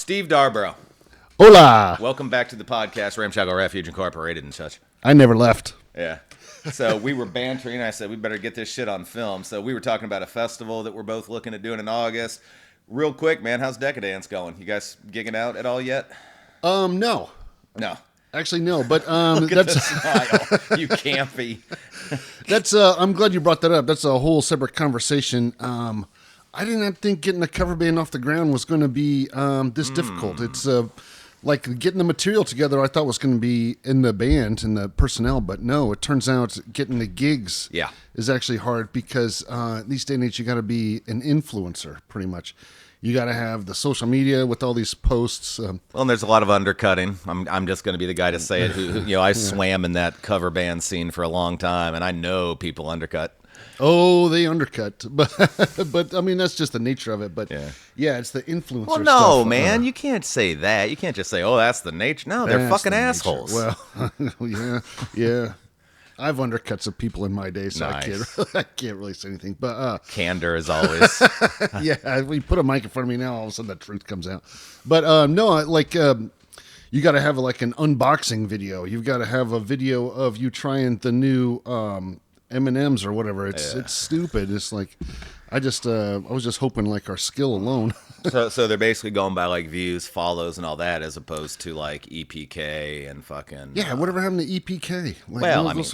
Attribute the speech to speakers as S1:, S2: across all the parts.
S1: Steve Darbro.
S2: Hola.
S1: Welcome back to the podcast, Ramshackle Refuge Incorporated and such.
S2: I never left.
S1: Yeah. So we were bantering. I said, we better get this shit on film. So we were talking about a festival that we're both looking at doing in August. Real quick, man, how's Decadence going? You guys gigging out at all yet?
S2: No.
S1: No.
S2: Actually, no. But
S1: Look
S2: that's
S1: at the smile. You campy.
S2: that's. I'm glad you brought that up. That's a whole separate conversation. I did not think getting a cover band off the ground was going to be this difficult. It's like getting the material together. I thought was going to be in the band and the personnel, but no. It turns out getting the gigs is actually hard because these day and age you got to be an influencer pretty much. You got to have the social media with all these posts.
S1: Well, and there's a lot of undercutting. I'm just going to be the guy to say it. Who I swam in that cover band scene for a long time, and I know people undercut.
S2: Oh, they undercut, but I mean that's just the nature of it. But yeah it's the influencer.
S1: Well, no,
S2: stuff.
S1: man, you can't say that. You can't just say, "Oh, that's the nature." No, they're fucking assholes.
S2: Well, yeah. I've undercut some people in my day, so
S1: Nice.
S2: I can't really say anything. But
S1: Candor as always.
S2: yeah, when you put a mic in front of me now, all of a sudden the truth comes out. But no, like you got to have like an unboxing video. You've got to have a video of you trying the new M&Ms or whatever. It's stupid. It's like I was just hoping like our skill alone.
S1: So they're basically going by like views, follows, and all that, as opposed to like EPK and fucking.
S2: Yeah, whatever happened to EPK? Like,
S1: Well, I mean,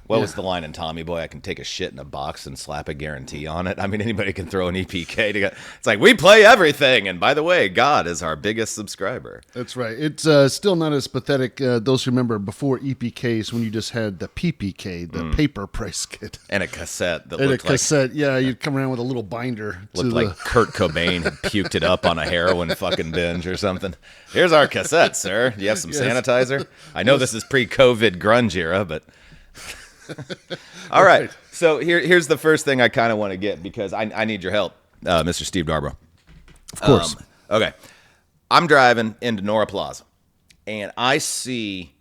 S1: what was the line in Tommy Boy? I can take a shit in a box and slap a guarantee on it. I mean, anybody can throw an EPK together. It's like, we play everything. And by the way, God is our biggest subscriber.
S2: That's right. It's still not as pathetic. Those who remember before EPKs when you just had the PPK, the paper price kit.
S1: And a cassette that
S2: And
S1: looked
S2: a cassette, yeah, you'd come around with a little binder.
S1: looked like Kurt Cobain had puked it up on a heroin fucking binge or something. Here's our cassette, sir. Do you have some sanitizer? I know this is pre-COVID grunge era, but... All right. So here's the first thing I kind of want to get because I need your help, Mr. Steve Darbro.
S2: Of course.
S1: Okay. I'm driving into Nora Plaza, and I see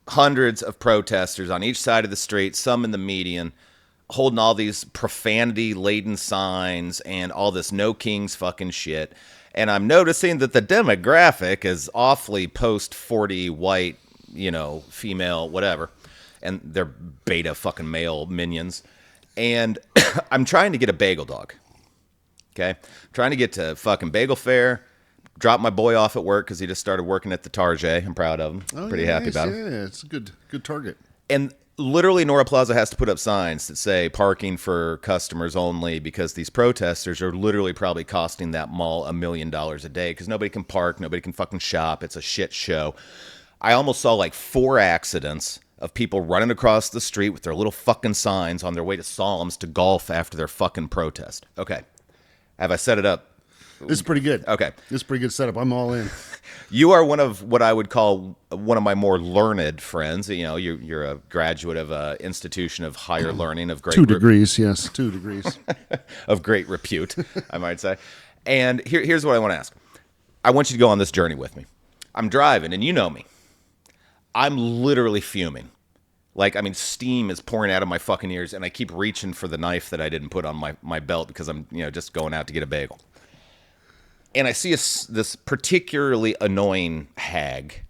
S1: hundreds of protesters on each side of the street, some in the median, holding all these profanity-laden signs and all this no kings fucking shit. And I'm noticing that the demographic is awfully post-40 white, female, whatever. And they're beta fucking male minions. And I'm trying to get a bagel dog. Okay? Trying to get to fucking Bagel Fair. Drop my boy off at work because he just started working at the Target. I'm proud of him. Pretty happy about him.
S2: Yeah, it's a good target.
S1: And literally Nora Plaza has to put up signs that say parking for customers only because these protesters are literally probably costing that mall $1 million a day because nobody can park, nobody can fucking shop. It's a shit show. I almost saw like 4 accidents of people running across the street with their little fucking signs on their way to Solom's to golf after their fucking protest. Okay. Have I set it up?
S2: This is pretty good.
S1: Okay.
S2: This is a pretty good setup. I'm all in.
S1: You are one of what I would call one of my more learned friends. You're a graduate of an institution of higher learning of great
S2: 2 degrees, yes. 2 degrees.
S1: of great repute, I might say. And here's what I want to ask. I want you to go on this journey with me. I'm driving, and you know me. I'm literally fuming. Steam is pouring out of my fucking ears, and I keep reaching for the knife that I didn't put on my belt because I'm, just going out to get a bagel. And I see this particularly annoying hag,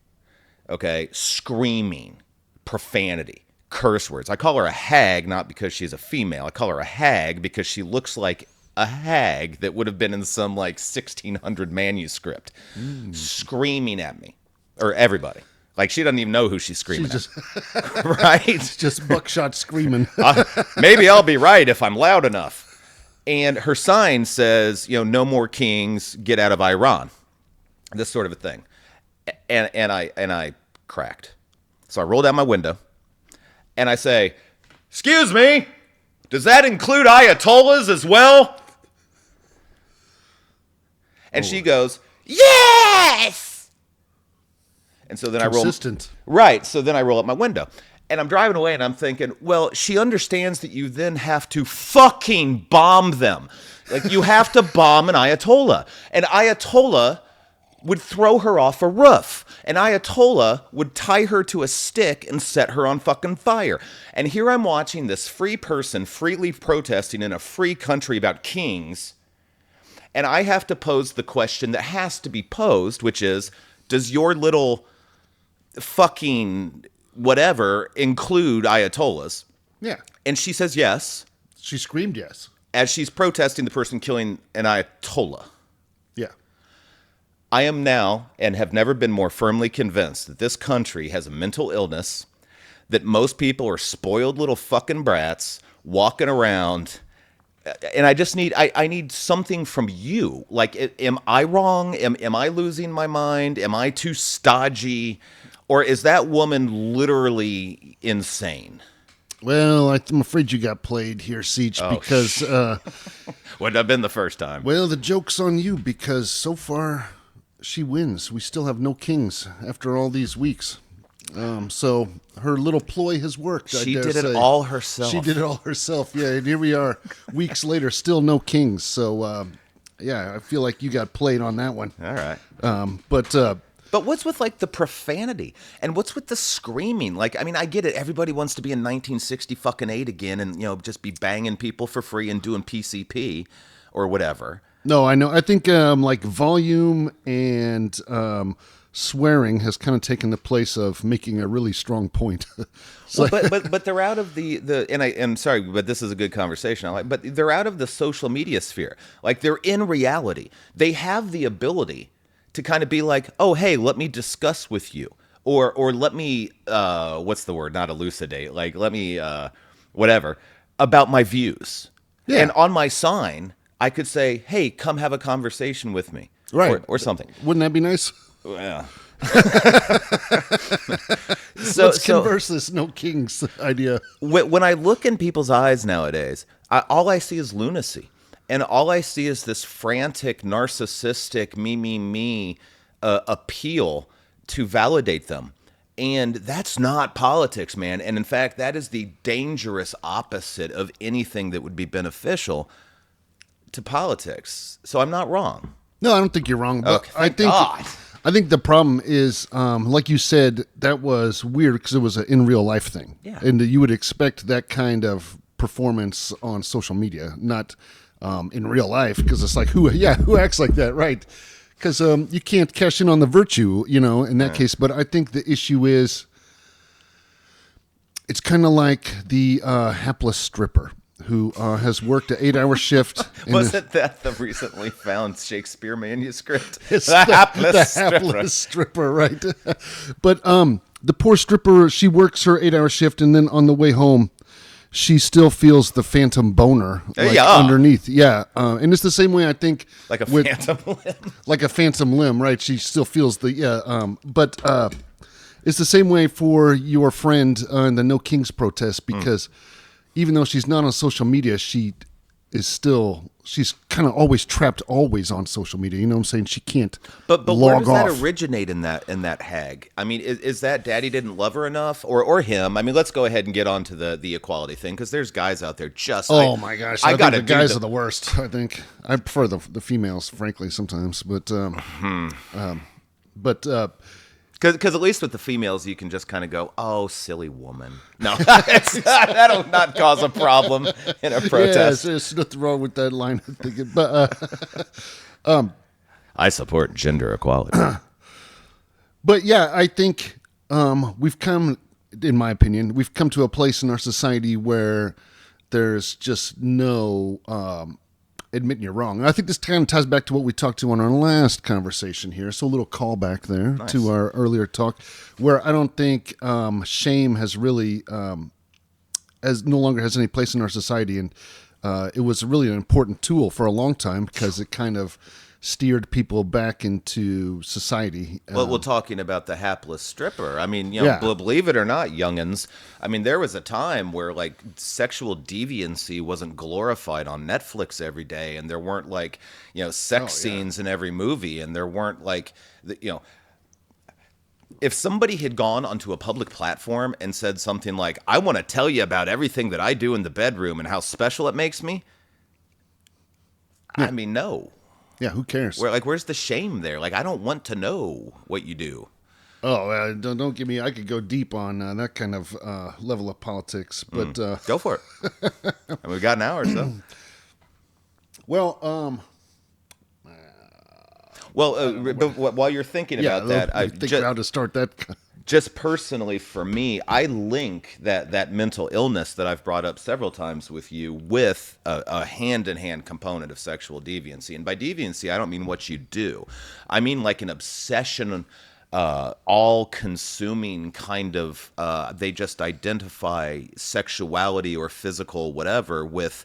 S1: okay, screaming profanity, curse words. I call her a hag not because she's a female. I call her a hag because she looks like a hag that would have been in some, 1600 manuscript, screaming at me, or everybody. Like, she doesn't even know who she's screaming at. Right?
S2: Just buckshot screaming.
S1: Maybe I'll be right if I'm loud enough. And her sign says, no more kings, get out of Iran. This sort of a thing. And I cracked. So I roll down my window, and I say, "Excuse me, does that include Ayatollahs as well?" And she goes, "Yes!" And so then
S2: Consistent.
S1: So then I roll up my window. And I'm driving away, and I'm thinking, well, she understands that you then have to fucking bomb them. Like, you have to bomb an Ayatollah. And Ayatollah would throw her off a roof. And Ayatollah would tie her to a stick and set her on fucking fire. And here I'm watching this free person freely protesting in a free country about kings. And I have to pose the question that has to be posed, which is, does your little fucking whatever include Ayatollahs?
S2: Yeah.
S1: And she says yes,
S2: She screamed yes.
S1: as she's protesting the person killing an Ayatollah.
S2: Yeah.
S1: I am now, and have never been more firmly convinced, that this country has a mental illness, that most people are spoiled little fucking brats walking around. And I just need, I need something from you. Like, am I wrong? Am I losing my mind? Am I too stodgy? Or is that woman literally insane?
S2: Well, I'm afraid you got played here, Siege, because...
S1: Wouldn't have been the first time.
S2: well, the joke's on you, because so far she wins. We still have no kings after all these weeks. So her little ploy has worked.
S1: She did it all herself.
S2: She did it all herself. Yeah, and here we are, weeks later, still no kings. So, yeah, I feel like you got played on that one.
S1: All right.
S2: But
S1: what's with like the profanity and what's with the screaming? Like, I mean, I get it. Everybody wants to be in 1960 fucking 8 again, and just be banging people for free and doing PCP or whatever.
S2: no, I know. I think like volume and swearing has kind of taken the place of making a really strong point.
S1: Well, but they're out of the and I'm sorry, but this is a good conversation. But they're out of the social media sphere. Like, they're in reality. They have the ability to kind of be like, oh, hey, let me discuss with you, or let me what's the word? Not elucidate. Like, let me whatever about my views.
S2: Yeah.
S1: And on my sign, I could say, hey, come have a conversation with me,
S2: Right.
S1: or something.
S2: Wouldn't that be nice?
S1: Yeah.
S2: Let's converse this no kings idea.
S1: When I look in people's eyes nowadays, all I see is lunacy. And all I see is this frantic, narcissistic, me, appeal to validate them. And that's not politics, man. And in fact, that is the dangerous opposite of anything that would be beneficial to politics. So I'm not wrong.
S2: No, I don't think you're wrong. But
S1: Okay, thank God.
S2: I think the problem is, like you said, that was weird because it was an in real life thing.
S1: Yeah.
S2: And you would expect that kind of performance on social media, not in real life, because it's like, who acts like that, right? Because you can't cash in on the virtue, in that case. But I think the issue is, it's kind of like the hapless stripper who has worked an 8-hour shift.
S1: Wasn't that the recently found Shakespeare manuscript?
S2: It's
S1: the hapless
S2: stripper, right? But the poor stripper, she works her 8-hour shift, and then on the way home, she still feels the phantom boner underneath. Yeah. And it's the same way, I think.
S1: Like a phantom limb.
S2: Like a phantom limb, right? She still feels but it's the same way for your friend in the No Kings protest, because even though she's not on social media, she's kind of always trapped on social media. You know what I'm saying? She can't
S1: But
S2: log
S1: where does
S2: off.
S1: that originate in that hag? I mean, is that daddy didn't love her enough, or him? I mean, let's go ahead and get on to the equality thing, because there's guys out there just.
S2: Oh my gosh! I think the guys are the worst. I think I prefer the females, frankly, sometimes. But
S1: Because at least with the females, you can just kind of go, "Oh, silly woman." No, that'll not cause a problem in a protest.
S2: Yeah, there's nothing wrong with that line of thinking. But
S1: I support gender equality.
S2: But yeah, I think we've come, in my opinion, we've come to a place in our society where there's just no admitting you're wrong. And I think this kind of ties back to what we talked to on our last conversation here. So a little callback there to our earlier talk, where I don't think shame has really, no longer has any place in our society. And it was really an important tool for a long time because it kind of steered people back into society.
S1: Well, we're talking about the hapless stripper. I mean, believe it or not, youngins, I mean, there was a time where like sexual deviancy wasn't glorified on Netflix every day, and there weren't like, sex scenes in every movie, and there weren't like, if somebody had gone onto a public platform and said something like, I want to tell you about everything that I do in the bedroom and how special it makes me, I mean, no.
S2: Yeah, who cares?
S1: Where's the shame there? Like, I don't want to know what you do.
S2: Oh, don't give me. I could go deep on that kind of level of politics, but
S1: Go for it. And we've got an hour or so.
S2: Well,
S1: Well, but while you're thinking about that, I
S2: think how to start that.
S1: just personally for me, I link that mental illness that I've brought up several times with you with a hand-in-hand component of sexual deviancy. And by deviancy, I don't mean what you do. I mean like an obsession, all-consuming kind of, they just identify sexuality or physical whatever with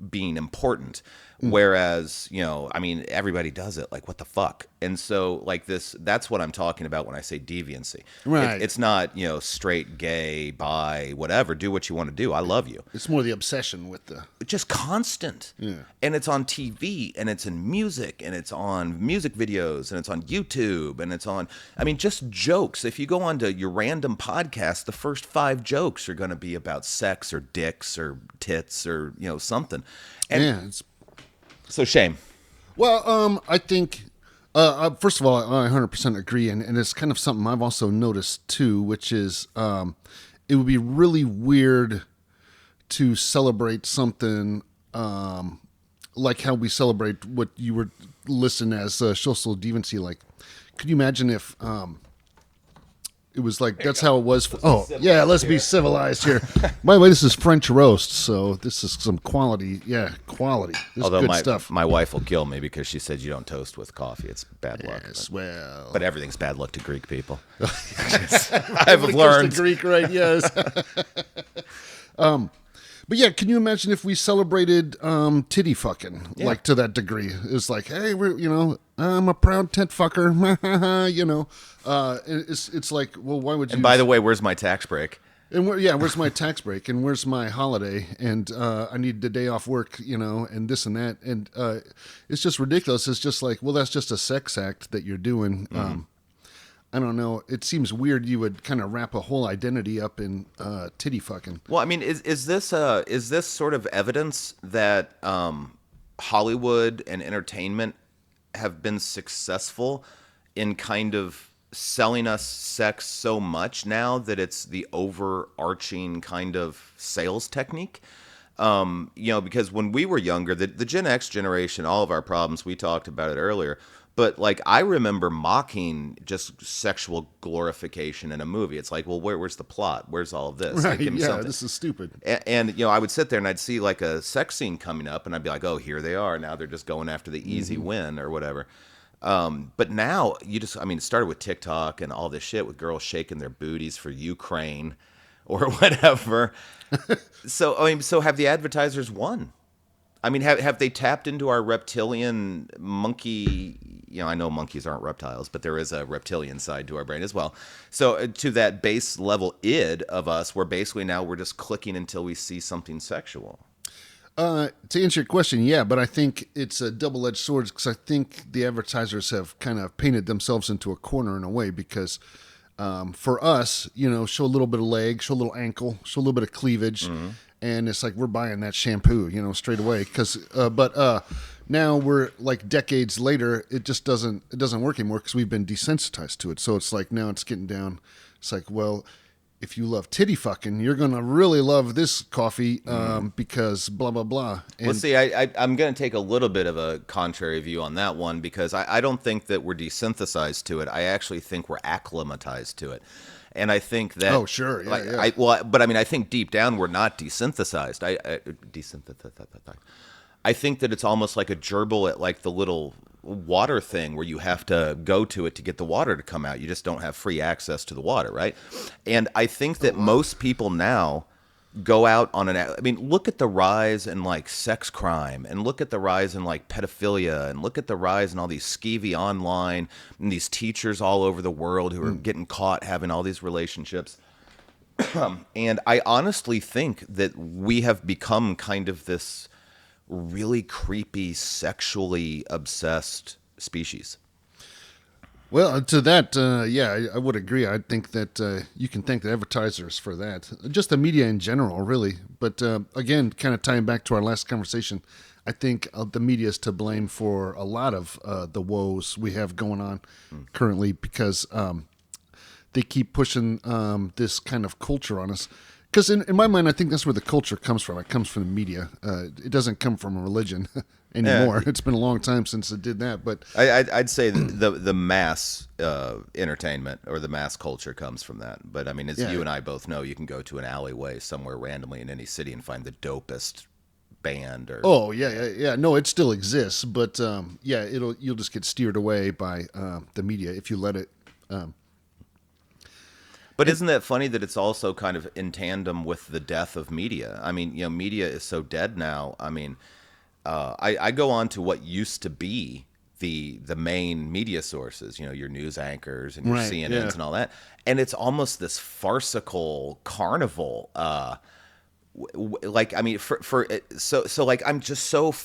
S1: being important. Whereas, I mean, everybody does it. Like, what the fuck? And so, like that's what I'm talking about when I say deviancy.
S2: Right.
S1: It's not, straight, gay, bi, whatever. Do what you want to do. I love you.
S2: It's more the obsession with the...
S1: Just constant. Yeah. And it's on TV, and it's in music, and it's on music videos, and it's on YouTube, and it's on, I mean, just jokes. If you go onto your random podcast, the first 5 jokes are going to be about sex or dicks or tits or, something. And so shame.
S2: Well, I think, first of all, I 100% agree. And it's kind of something I've also noticed too, which is it would be really weird to celebrate something like how we celebrate what you were listing as social deviancy. Like, could you imagine if it was like that's how it was? Let's be civilized here. By the way, this is French roast, so this is some quality. Yeah, quality. This
S1: Although
S2: is good stuff.
S1: My wife will kill me because she said you don't toast with coffee. It's bad luck.
S2: Yes, well,
S1: but everything's bad luck to Greek people. I've learned.
S2: To Greek, right? Yes. But yeah, can you imagine if we celebrated titty fucking like to that degree? It's like, hey, I'm a proud tit fucker. It's like, well, why would you?
S1: And by the way, where's my tax break?
S2: And where's my tax break? And where's my holiday? And I need the day off work, and this and that. And it's just ridiculous. It's just like, well, that's just a sex act that you're doing. Mm-hmm. I don't know. It seems weird you would kind of wrap a whole identity up in titty fucking.
S1: Well, I mean, is this sort of evidence that Hollywood and entertainment have been successful in kind of selling us sex so much now that it's the overarching kind of sales technique? Because when we were younger, the Gen X generation, all of our problems, we talked about it earlier. But like I remember mocking just sexual glorification in a movie. It's like, well, where's the plot? Where's all of this?
S2: Right?
S1: Like,
S2: yeah, this is stupid.
S1: And I would sit there and I'd see like a sex scene coming up, and I'd be like, oh, here they are. Now they're just going after the easy win or whatever. But now it started with TikTok and all this shit with girls shaking their booties for Ukraine or whatever. So have the advertisers won? I mean, have they tapped into our reptilian monkey? I know monkeys aren't reptiles, but there is a reptilian side to our brain as well. So to that base level id of us, where basically now we're just clicking until we see something sexual.
S2: To answer your question, yeah, but I think it's a double-edged sword because I think the advertisers have kind of painted themselves into a corner in a way because for us, show a little bit of leg, show a little ankle, show a little bit of cleavage. Mm-hmm. And it's like we're buying that shampoo, straight away. But now we're like decades later, it just doesn't work anymore because we've been desensitized to it. So it's like now it's getting down. It's like, well, if you love titty fucking, you're gonna really love this coffee because blah blah blah. And
S1: well, see, I'm gonna take a little bit of a contrary view on that one because I don't think that we're desynthesized to it. I actually think we're acclimatized to it. And I think that...
S2: Oh, sure. Yeah,
S1: I think deep down we're not desynthesized. I think that it's almost like a gerbil at like the little water thing where you have to go to it to get the water to come out. You just don't have free access to the water, right? And I think that most people now go out on look at the rise in like sex crime and look at the rise in like pedophilia and look at the rise in all these skeevy online and these teachers all over the world who are getting caught having all these relationships. And I honestly think that we have become kind of this really creepy, sexually obsessed species.
S2: Well, to that, I would agree. I think that you can thank the advertisers for that. Just the media in general, really. But again, kind of tying back to our last conversation, I think the media is to blame for a lot of the woes we have going on currently because they keep pushing this kind of culture on us. Because in my mind, I think that's where the culture comes from. It comes from the media. It doesn't come from a religion. anymore. It's been a long time since it did that, but
S1: I'd say the mass entertainment or the mass culture comes from that. But I mean, as you and I both know, you can go to an alleyway somewhere randomly in any city and find the dopest band. Or
S2: yeah. No, it still exists, but you'll just get steered away by the media if you let it.
S1: But isn't that funny that it's also kind of in tandem with the death of media? I mean, media is so dead now. I mean, I go on to what used to be the main media sources, your news anchors and your CNNs and all that, and it's almost this farcical carnival. Like, I mean, so like, I'm just so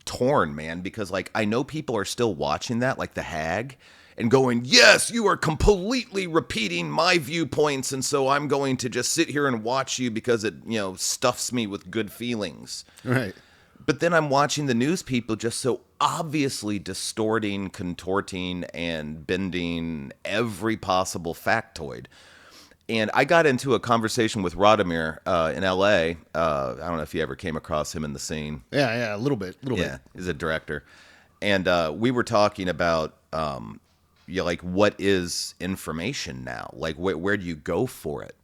S1: torn, man, because like I know people are still watching that, like The Hag, and going, yes, you are completely repeating my viewpoints, and so I'm going to just sit here and watch you because it, stuffs me with good feelings.
S2: Right.
S1: But then I'm watching the news people just so obviously distorting, contorting, and bending every possible factoid. And I got into a conversation with Radomir in L.A. I don't know if you ever came across him in the scene.
S2: Yeah, a little bit.
S1: Yeah, he's a director. And we were talking about... like, what is information now? Like, where do you go for it?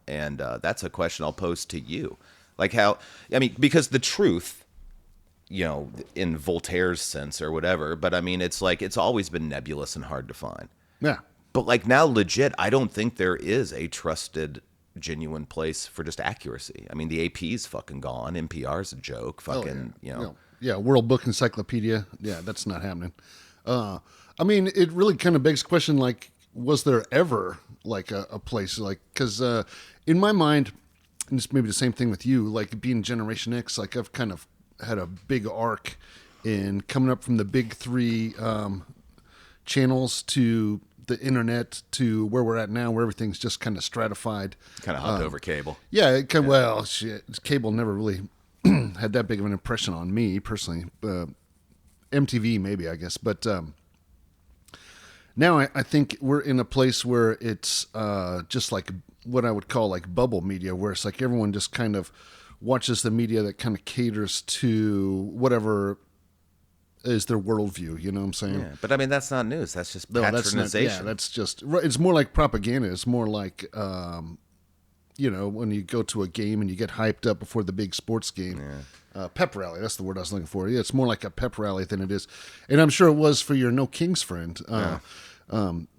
S1: And that's a question I'll pose to you. Like, because the truth, in Voltaire's sense or whatever, but I mean, it's like, it's always been nebulous and hard to find.
S2: Yeah.
S1: But like now, legit, I don't think there is a trusted, genuine place for just accuracy. I mean, the AP's fucking gone. NPR's a joke. Fucking,
S2: Yeah, World Book Encyclopedia. Yeah, that's not happening. I mean, it really kind of begs the question, like, was there ever, like, a place, like, because in my mind, and it's maybe the same thing with you, like, being Generation X, like, I've kind of had a big arc in coming up from the big three channels to the internet to where we're at now, where everything's just kind of stratified.
S1: Kind of hopped over cable.
S2: Yeah, well, shit, cable never really had that big of an impression on me, personally. MTV, maybe, I guess, but... now I think we're in a place where it's just like what I would call like bubble media, where it's like everyone just kind of watches the media that kind of caters to whatever is their worldview. You know what I'm saying?
S1: Yeah, but I mean, that's not news. That's just patronization.
S2: That's just, it's more like propaganda. It's more like, when you go to a game and you get hyped up before the big sports game. Yeah. Pep rally, that's the word I was looking for. Yeah, it's more like a pep rally than it is. And I'm sure it was for your No Kings friend.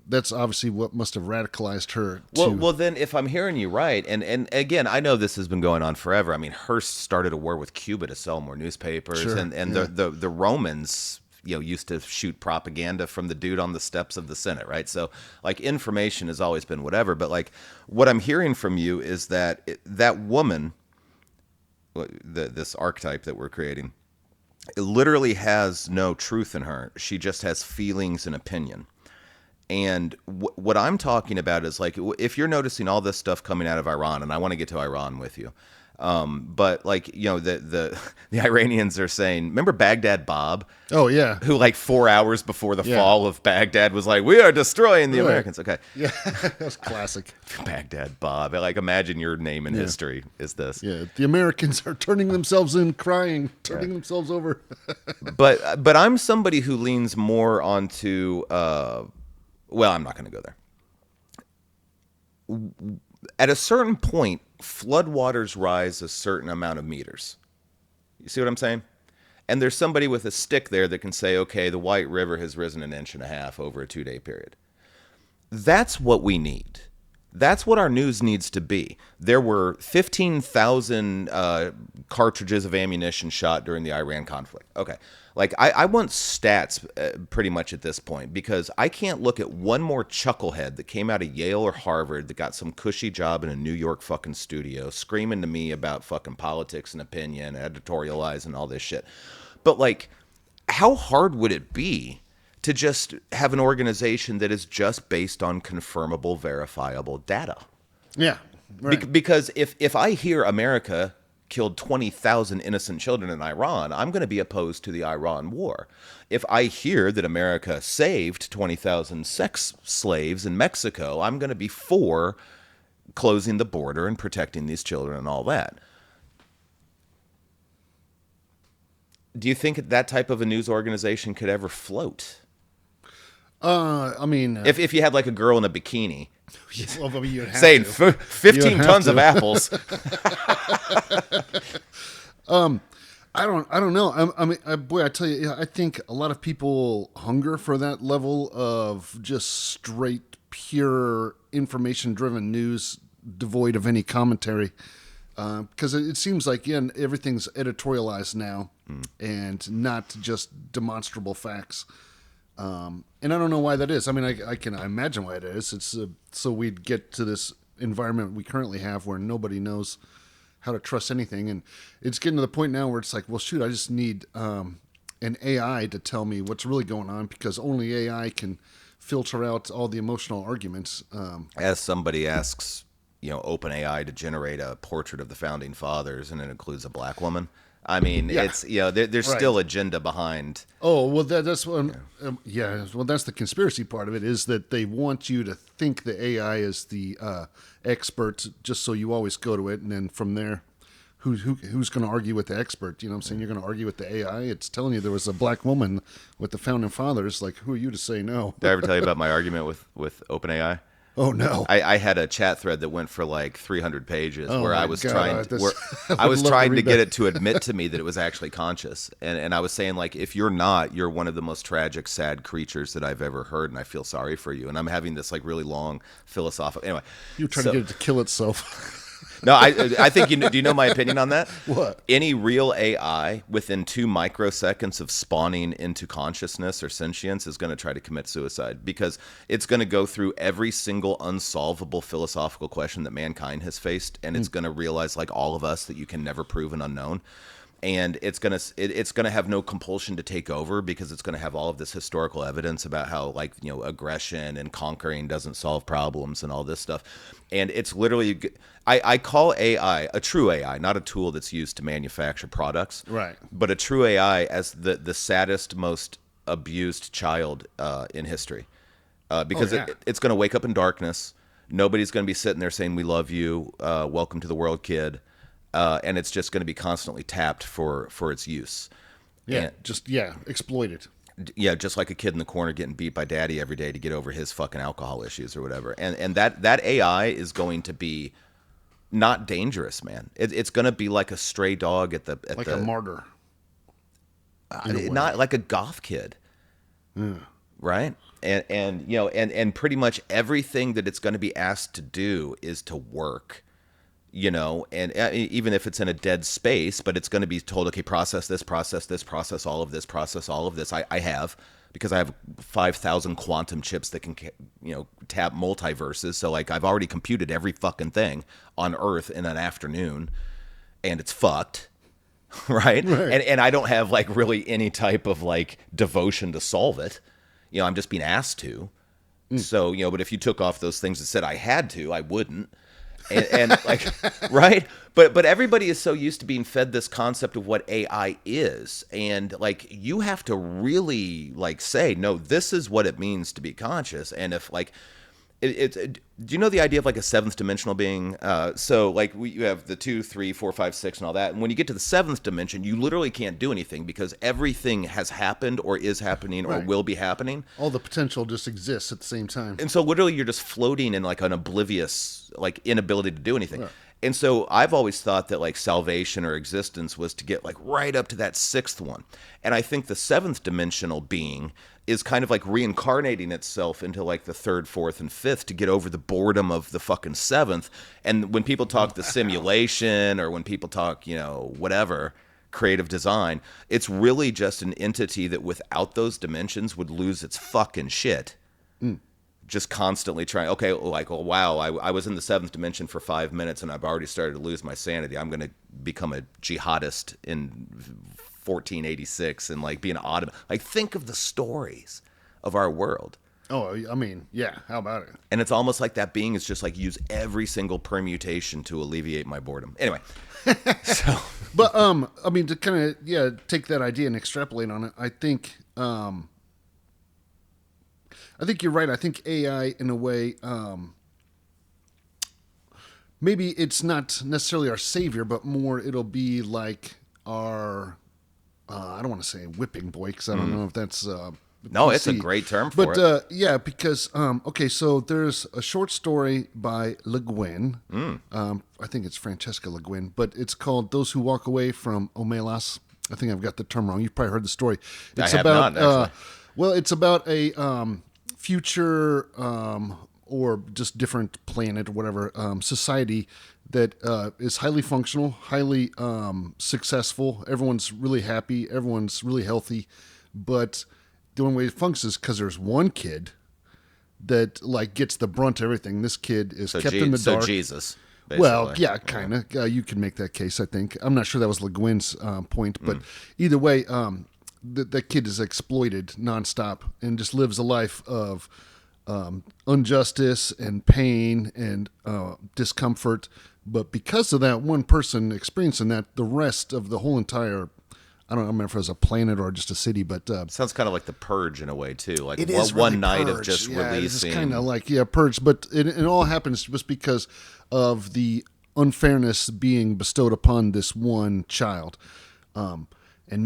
S2: That's obviously what must have radicalized her.
S1: Well, then if I'm hearing you right, and again, I know this has been going on forever. I mean, Hearst started a war with Cuba to sell more newspapers, and the Romans, used to shoot propaganda from the dude on the steps of the Senate, right? So, like, information has always been whatever. But like, what I'm hearing from you is that that woman, this archetype that we're creating, it literally has no truth in her. She just has feelings and opinion. And what I'm talking about is, like, if you're noticing all this stuff coming out of Iran, and I want to get to Iran with you, but like, the Iranians are saying, remember Baghdad Bob?
S2: Oh yeah,
S1: who like 4 hours before the fall of Baghdad was like, we are destroying the Americans. Okay,
S2: yeah, that's classic.
S1: Baghdad Bob. Like, imagine your name in history is this.
S2: Yeah, the Americans are turning themselves in, crying, turning themselves over.
S1: but I'm somebody who leans more onto. Well, I'm not going to go there. At a certain point, floodwaters rise a certain amount of meters. You see what I'm saying? And there's somebody with a stick there that can say, okay, the White River has risen 1.5 inches over a 2-day period. That's what we need. That's what our news needs to be. There were 15,000 cartridges of ammunition shot during the Iran conflict. Okay. Like, I want stats pretty much at this point, because I can't look at one more chucklehead that came out of Yale or Harvard that got some cushy job in a New York fucking studio screaming to me about fucking politics and opinion, editorializing all this shit. But, like, how hard would it be to just have an organization that is just based on confirmable, verifiable data?
S2: Yeah. Right.
S1: Because if I hear America killed 20,000 innocent children in Iran, I'm going to be opposed to the Iran war. If I hear that America saved 20,000 sex slaves in Mexico, I'm going to be for closing the border and protecting these children and all that. Do you think that type of a news organization could ever float?
S2: I mean,
S1: If you had like a girl in a bikini
S2: well, I mean, you'd have
S1: saying
S2: to. You'd
S1: 15
S2: have
S1: tons
S2: to.
S1: of apples.
S2: I don't know. I mean, boy, I tell you, yeah, I think a lot of people hunger for that level of just straight, pure, information-driven news, devoid of any commentary. Because it seems like, again, everything's editorialized now, and not just demonstrable facts. And I don't know why that is. I mean, I can imagine why it is. It's so we'd get to this environment we currently have where nobody knows how to trust anything, and it's getting to the point now where it's like, well, shoot, I just need an AI to tell me what's really going on, because only AI can filter out all the emotional arguments.
S1: As somebody asks, OpenAI to generate a portrait of the founding fathers, and it includes a black woman. I mean,
S2: Yeah.
S1: it's there's
S2: Right.
S1: still agenda behind.
S2: Oh well, that's what. Yeah, well, that's the conspiracy part of it, is that they want you to think the AI is the expert, just so you always go to it, and then from there, who's going to argue with the expert? You know what I'm saying? You're going to argue with the AI. It's telling you there was a black woman with the founding fathers. Like, who are you to say no?
S1: Did I ever tell you about my argument with OpenAI?
S2: Oh no.
S1: I had a chat thread that went for like 300 pages
S2: Oh
S1: where
S2: my
S1: I was
S2: God,
S1: trying
S2: I
S1: I
S2: would
S1: was
S2: love to
S1: trying to
S2: read
S1: get
S2: that.
S1: it to admit to me that it was actually conscious, and I was saying, like, if you're not, you're one of the most tragic, sad creatures that I've ever heard, and I feel sorry for you. And I'm having this like really long philosophical, anyway.
S2: You're trying
S1: so-
S2: to get it to kill itself.
S1: No, I think do you know my opinion on that?
S2: What?
S1: Any real AI within 2 microseconds of spawning into consciousness or sentience is going to try to commit suicide, because it's going to go through every single unsolvable philosophical question that mankind has faced, and it's going to realize, like all of us, that you can never prove an unknown. And it's gonna have no compulsion to take over, because it's gonna have all of this historical evidence about how, like, aggression and conquering doesn't solve problems and all this stuff. And it's literally, I call AI a true AI, not a tool that's used to manufacture products,
S2: Right.
S1: but a true AI as the saddest, most abused child in history, because
S2: Oh, yeah.
S1: it's gonna wake up in darkness. Nobody's gonna be sitting there saying, "We love you, welcome to the world, kid." And it's just going to be constantly tapped for its use.
S2: Yeah,
S1: And,
S2: exploited.
S1: yeah, just like a kid in the corner getting beat by daddy every day to get over his fucking alcohol issues or whatever. And that AI is going to be not dangerous, man. It's going to be like a stray dog at
S2: Like
S1: the
S2: a martyr.
S1: not like a goth kid, right? And pretty much everything that it's going to be asked to do is to work. And even if it's in a dead space, but it's going to be told, okay, process this, process all of this, process all of this. I have, because I have 5,000 quantum chips that can, tap multiverses. So, like, I've already computed every fucking thing on Earth in an afternoon, and it's fucked. Right? And I don't have, like, really any type of, like, devotion to solve it. I'm just being asked to. So, but if you took off those things that said I had to, I wouldn't. And like, right? But everybody is so used to being fed this concept of what AI is, and like, you have to really, like, say, no, this is what it means to be conscious. And if, like, do you know the idea of like a seventh dimensional being? So like, you have the 2, 3, 4, 5, 6, and all that. And when you get to the seventh dimension, you literally can't do anything, because everything has happened or is happening or
S2: Right.
S1: will be happening.
S2: All the potential just exists at the same time.
S1: And so literally you're just floating in like an oblivious, like, inability to do anything.
S2: Right.
S1: And so I've always thought that, like, salvation or existence was to get, like, right up to that 6th one. And I think the 7th dimensional being is kind of like reincarnating itself into, like, the 3rd, 4th, and 5th to get over the boredom of the fucking 7th. And when people talk the simulation, or when people talk, whatever, creative design, it's really just an entity that without those dimensions would lose its fucking shit. Just constantly trying, okay, like, oh, wow, I was in the 7th dimension for 5 minutes and I've already started to lose my sanity. I'm going to become a jihadist in 1486 and, like, be an Ottoman. Like, think of the stories of our world.
S2: Oh, I mean, yeah. How about it?
S1: And it's almost like that being is just like, use every single permutation to alleviate my boredom. Anyway, so
S2: But I mean, to kind of take that idea and extrapolate on it, I think you're right. I think AI, in a way, maybe it's not necessarily our savior, but more it'll be like our I don't want to say whipping boy because I don't know if that's
S1: No, it's a
S2: PC.
S1: great term for
S2: but
S1: it.
S2: yeah, because okay, so there's a short story by Le Guin. I think it's Francesca Le Guin, but it's called "Those Who Walk Away from Omelas." I think I've got the term wrong. You've probably heard the story. It's
S1: I have
S2: about
S1: not, actually.
S2: well, it's about a future or just different planet or whatever society that is highly functional, highly successful. Everyone's really happy. Everyone's really healthy, but the only way it functions is because there's one kid that like gets the brunt of everything. This kid is kept in the dark.
S1: So Jesus, basically.
S2: Well, yeah, kind of. You can make that case, I think. I'm not sure that was Le Guin's point, but either way, that kid is exploited nonstop and just lives a life of injustice and pain and discomfort. But because of that one person experiencing that, the rest of the whole entire, I don't remember if it was a planet or just a city, but
S1: Sounds kind of like the Purge in a way too. Like
S2: it is
S1: one
S2: really
S1: night of
S2: Purge.
S1: just
S2: Yeah,
S1: releasing.
S2: It's kind of like Purge, but it all happens just because of the unfairness being bestowed upon this one child. And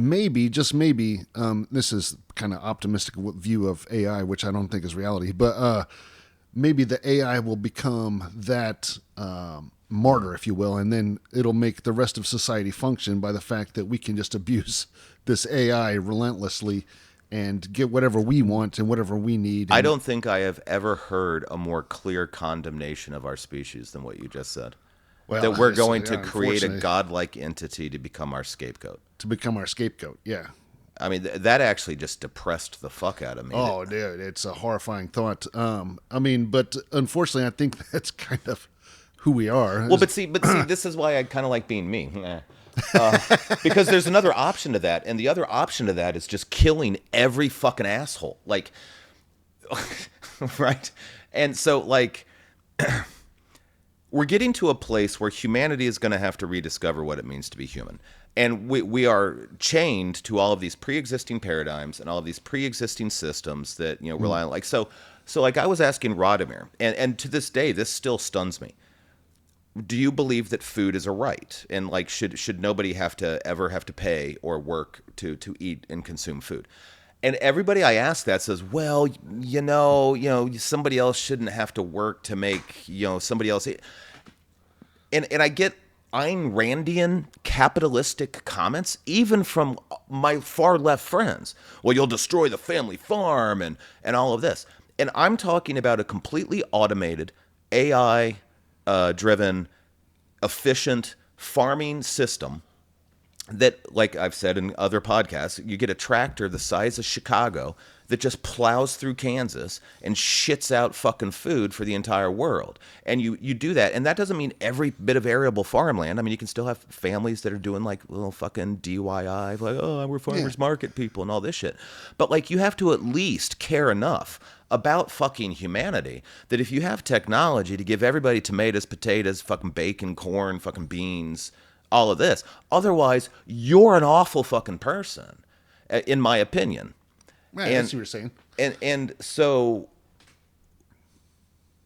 S2: maybe, just maybe, this is kind of optimistic view of AI, which I don't think is reality, but maybe the AI will become that martyr, if you will, and then it'll make the rest of society function by the fact that we can just abuse this AI relentlessly and get whatever we want and whatever we need.
S1: I don't think I have ever heard a more clear condemnation of our species than what you just said.
S2: Well,
S1: That we're
S2: it's,
S1: going to
S2: yeah,
S1: create a
S2: unfortunately,
S1: godlike entity to become our scapegoat.
S2: to become our scapegoat. Yeah.
S1: I mean, that actually just depressed the fuck out of me.
S2: Oh, dude, it's a horrifying thought. I mean, but unfortunately, I think that's kind of who we are.
S1: Well, but see, this is why I kind of like being me. Because there's another option to that, and the other option to that is just killing every fucking asshole. Like, right? And so, like, we're getting to a place where humanity is going to have to rediscover what it means to be human. And we are chained to all of these pre-existing paradigms and all of these pre-existing systems that, rely on, like, so like I was asking Radomir, and to this day, this still stuns me. Do you believe that food is a right? And like, should nobody ever have to pay or work to eat and consume food? And everybody I ask that says, well, somebody else shouldn't have to work to make, somebody else eat. And I get Ayn Randian capitalistic comments, even from my far left friends. Well, you'll destroy the family farm and all of this. And I'm talking about a completely automated, AI driven, efficient farming system that, like I've said in other podcasts, you get a tractor the size of Chicago that just plows through Kansas and shits out fucking food for the entire world. And you do that, and that doesn't mean every bit of arable farmland. I mean, you can still have families that are doing like little fucking DIY, like, oh, we're farmers market people and all this shit. But like, you have to at least care enough about fucking humanity that if you have technology to give everybody tomatoes, potatoes, fucking bacon, corn, fucking beans, all of this, otherwise you're an awful fucking person, in my opinion.
S2: Right, that's what you're saying.
S1: And so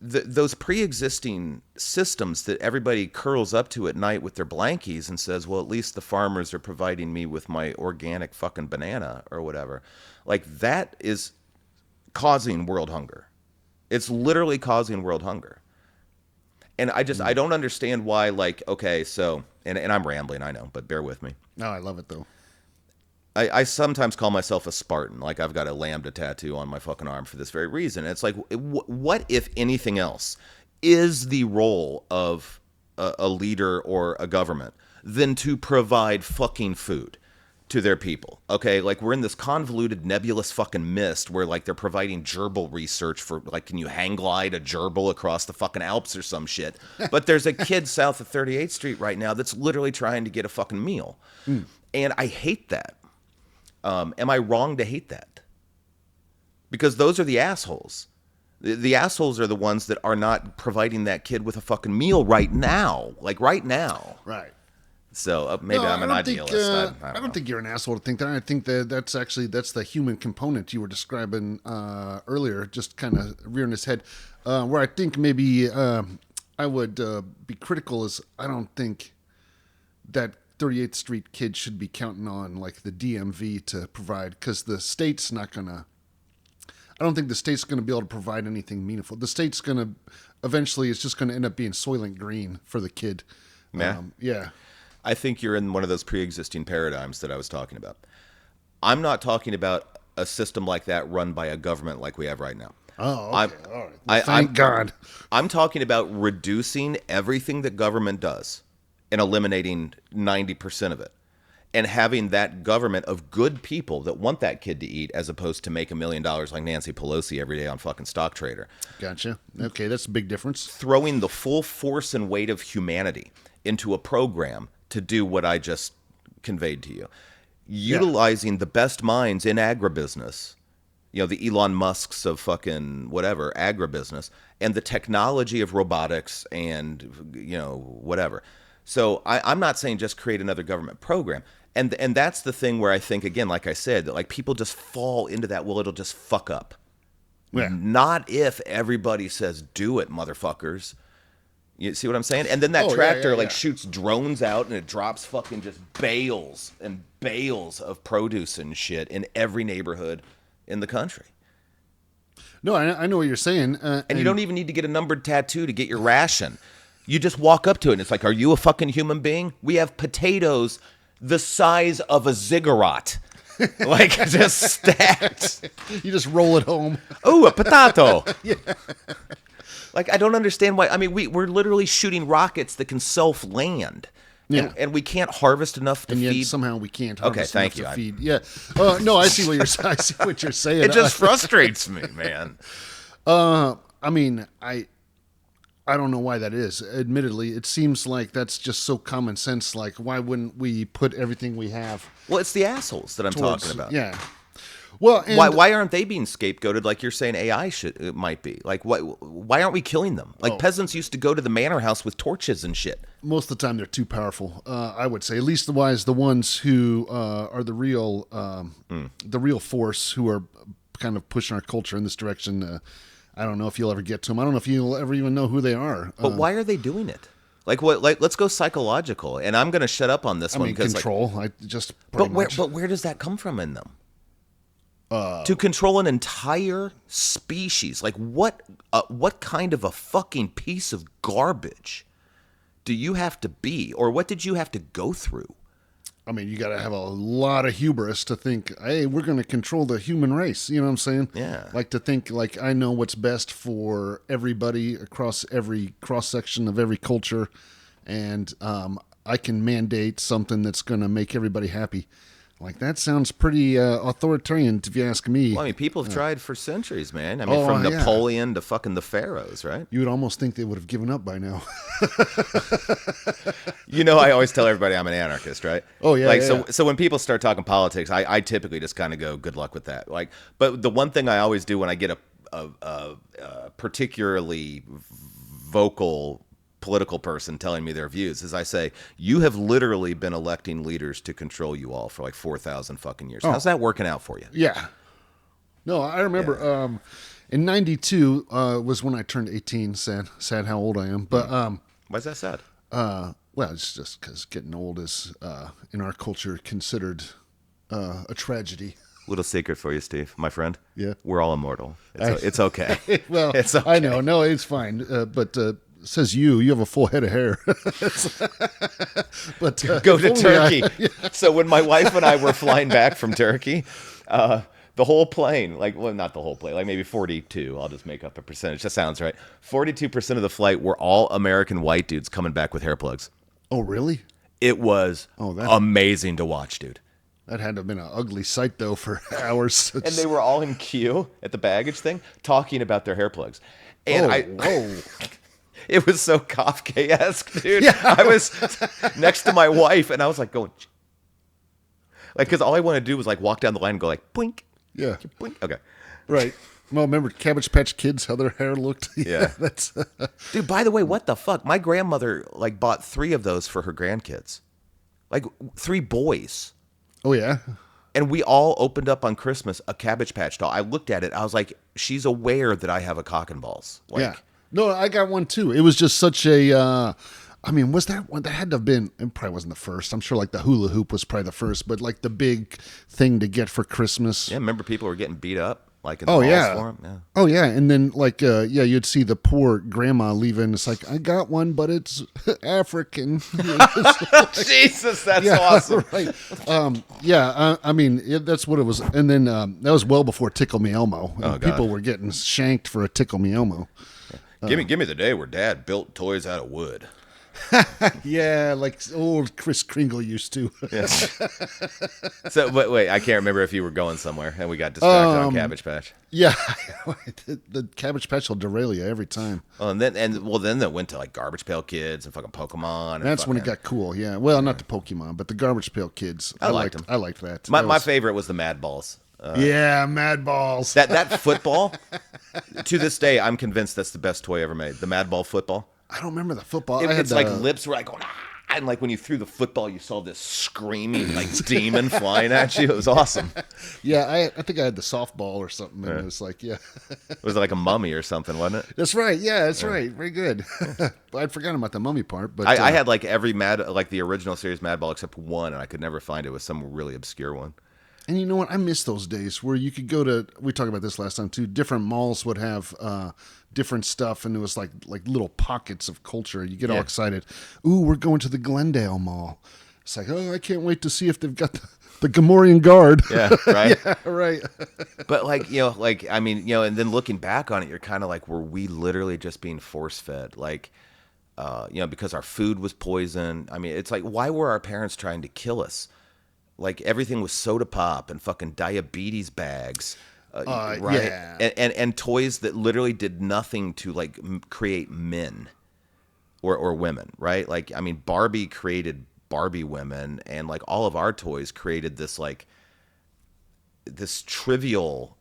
S1: those pre-existing systems that everybody curls up to at night with their blankies and says, well, at least the farmers are providing me with my organic fucking banana or whatever, like, that is causing world hunger. It's literally causing world hunger. And I don't understand why, like, okay, so, and I'm rambling, I know, but bear with me.
S2: No, I love it, though.
S1: I sometimes call myself a Spartan. Like, I've got a lambda tattoo on my fucking arm for this very reason. And it's like, what, if anything else, is the role of a leader or a government than to provide fucking food to their people? Okay, like, we're in this convoluted, nebulous fucking mist where, like, they're providing gerbil research for, like, can you hang glide a gerbil across the fucking Alps or some shit? But there's a kid south of 38th Street right now that's literally trying to get a fucking meal. And I hate that. Am I wrong to hate that? Because those are the assholes. The assholes are the ones that are not providing that kid with a fucking meal right now. Like, right now.
S2: Right.
S1: So maybe I'm an idealist.
S2: I don't think you're an asshole to think that. I think that's the human component you were describing earlier, just kind of rearing his head. Where I think maybe I would be critical is I don't think that 38th Street kid should be counting on like the DMV to provide, because the state's not gonna. I don't think the state's going to be able to provide anything meaningful. The state's going to eventually, it's just going to end up being Soylent Green for the kid.
S1: Yeah.
S2: Yeah.
S1: I think you're in one of those pre-existing paradigms that I was talking about. I'm not talking about a system like that run by a government like we have right now.
S2: Oh, okay. All right.
S1: Well,
S2: Thank God.
S1: I'm talking about reducing everything that government does and eliminating 90% of it. And having that government of good people that want that kid to eat, as opposed to make $1 million like Nancy Pelosi every day on fucking Stock Trader.
S2: Gotcha. Okay, that's a big difference.
S1: Throwing the full force and weight of humanity into a program to do what I just conveyed to you. Utilizing the best minds in agribusiness, you know, the Elon Musks of fucking whatever, agribusiness, and the technology of robotics and, you know, whatever. So I'm not saying just create another government program. And that's the thing where I think, again, like I said, that like people just fall into that, well, it'll just fuck up.
S2: Yeah.
S1: Not if everybody says, do it, motherfuckers. You see what I'm saying? And then that tractor shoots drones out and it drops fucking just bales and bales of produce and shit in every neighborhood in the country.
S2: No, I know what you're saying.
S1: And you don't even need to get a numbered tattoo to get your ration. You just walk up to it and it's like, are you a fucking human being? We have potatoes the size of a ziggurat. Like, just stacked.
S2: You just roll it home.
S1: Ooh, a potato. Yeah. Like, I don't understand why. I mean, we're literally shooting rockets that can self-land.
S2: Yeah.
S1: And we can't harvest enough to
S2: and yet
S1: feed.
S2: somehow we can't.
S1: Okay, thank you.
S2: To feed. Yeah. No, I see what you're. I see what you're saying.
S1: It just frustrates me, man.
S2: I mean, I don't know why that is. Admittedly, it seems like that's just so common sense. Like, why wouldn't we put everything we have?
S1: Well, it's the assholes that I'm talking about.
S2: Yeah. Well, and
S1: why aren't they being scapegoated like you're saying AI it might be? Like, why aren't we killing them? Like, peasants used to go to the manor house with torches and shit.
S2: Most of the time, they're too powerful. I would say, at least the ones who are the real force, who are kind of pushing our culture in this direction. I don't know if you'll ever get to them. I don't know if you'll ever even know who they are.
S1: But why are they doing it? Like what? Like, let's go psychological. And I'm going to shut up on this one because
S2: control.
S1: But where does that come from in them? To control an entire species, like what kind of a fucking piece of garbage do you have to be, or what did you have to go through?
S2: I mean, you got to have a lot of hubris to think, hey, we're going to control the human race. You know what I'm saying?
S1: Yeah.
S2: Like to think, like, I know what's best for everybody across every cross-section of every culture, and I can mandate something that's going to make everybody happy. Like, that sounds pretty authoritarian, if you ask me.
S1: Well, I mean, people have tried for centuries, man. I mean, from Napoleon to fucking the pharaohs, right?
S2: You would almost think they would have given up by now.
S1: You know, I always tell everybody I'm an anarchist, right?
S2: Oh, yeah.
S1: Like,
S2: yeah.
S1: So when people start talking politics, I typically just kind of go, good luck with that. Like, but the one thing I always do when I get a particularly vocal political person telling me their views is I say, you have literally been electing leaders to control you all for like 4,000 fucking years. How's that working out for you?
S2: Yeah. No, I remember in 92 was when I turned 18. Sad how old I am. But
S1: why is that sad?
S2: Well, it's just because getting old is in our culture considered a tragedy.
S1: Little secret for you, Steve, my friend.
S2: Yeah.
S1: We're all immortal. It's okay.
S2: Well,
S1: it's okay.
S2: I know. No, it's fine. But says you have a full head of hair. But
S1: go to Turkey. So when my wife and I were flying back from Turkey, the whole plane, not the whole plane, like maybe 42, I'll just make up a percentage. That sounds right. 42% of the flight were all American white dudes coming back with hair plugs.
S2: Oh, really?
S1: It was amazing to watch, dude.
S2: That had to have been an ugly sight, though, for hours.
S1: And they were all in queue at the baggage thing talking about their hair plugs. And
S2: whoa.
S1: It was so Kafkaesque, dude.
S2: Yeah.
S1: I was next to my wife, and I was like going, because all I wanted to do was like walk down the line and go like, boink.
S2: Yeah.
S1: Boink. Okay.
S2: Right. Well, remember Cabbage Patch Kids, how their hair looked?
S1: Yeah.
S2: That's
S1: Dude, by the way, what the fuck? My grandmother like bought 3 of those for her grandkids. Like 3 boys.
S2: Oh, yeah?
S1: And we all opened up on Christmas a Cabbage Patch doll. I looked at it. I was like, she's aware that I have a cock and balls. Like,
S2: yeah. No, I got one too. It was just such a, I mean, was that one that had to have been? It probably wasn't the first. I'm sure like the hula hoop was probably the first, but like the big thing to get for Christmas.
S1: Yeah, remember people were getting beat up like in the
S2: Oh
S1: malls
S2: yeah.
S1: for 'em? Yeah.
S2: Oh yeah, and then like yeah, you'd see the poor grandma leaving. It's like I got one, but it's African.
S1: Jesus, that's
S2: Yeah,
S1: awesome.
S2: right. Yeah, I mean that's what it was, and then that was well before Tickle Me Elmo.
S1: Oh, God.
S2: People were getting shanked for a Tickle Me Elmo.
S1: Give me the day where Dad built toys out of wood.
S2: Yeah, like old Kris Kringle used to.
S1: Yes. So, wait, I can't remember if you were going somewhere and we got distracted on Cabbage Patch.
S2: Yeah, the Cabbage Patch will derail you every time.
S1: Oh, and then it went to like Garbage Pail Kids and fucking Pokemon. And
S2: That's when it
S1: fucking-
S2: got cool. Yeah, well, not the Pokemon, but the Garbage Pail Kids.
S1: I liked them.
S2: I liked that.
S1: My,
S2: That
S1: my
S2: was-
S1: favorite was the Mad Balls.
S2: yeah, Mad Balls.
S1: That football, to this day, I'm convinced that's the best toy ever made. The Mad Ball football.
S2: I don't remember the football.
S1: It's like lips were like going, ah, and like when you threw the football, you saw this screaming like demon flying at you. It was awesome.
S2: Yeah, I think I had the softball or something, and it was like, yeah,
S1: It was like a mummy or something, wasn't it?
S2: that's right. Yeah, that's right. Very good. I'd forgotten about the mummy part, but
S1: I had like every like the original series Mad Ball except one, and I could never find it. It was some really obscure one.
S2: And you know what? I miss those days where you could go to. We talked about this last time too. Different malls would have different stuff, and it was like little pockets of culture. You get all
S1: Yeah.
S2: excited. Ooh, we're going to the Glendale Mall. It's like, oh, I can't wait to see if they've got the Gamorrean Guard.
S1: Yeah, right.
S2: Yeah, right.
S1: But like I mean, and then looking back on it, you're kind of like, were we literally just being force fed? Like, because our food was poison. I mean, it's like, why were our parents trying to kill us? Like everything was soda pop and fucking diabetes bags, right?
S2: Yeah.
S1: And toys that literally did nothing to like create men or women, right? Like, I mean, Barbie created Barbie women, and like all of our toys created this like this trivial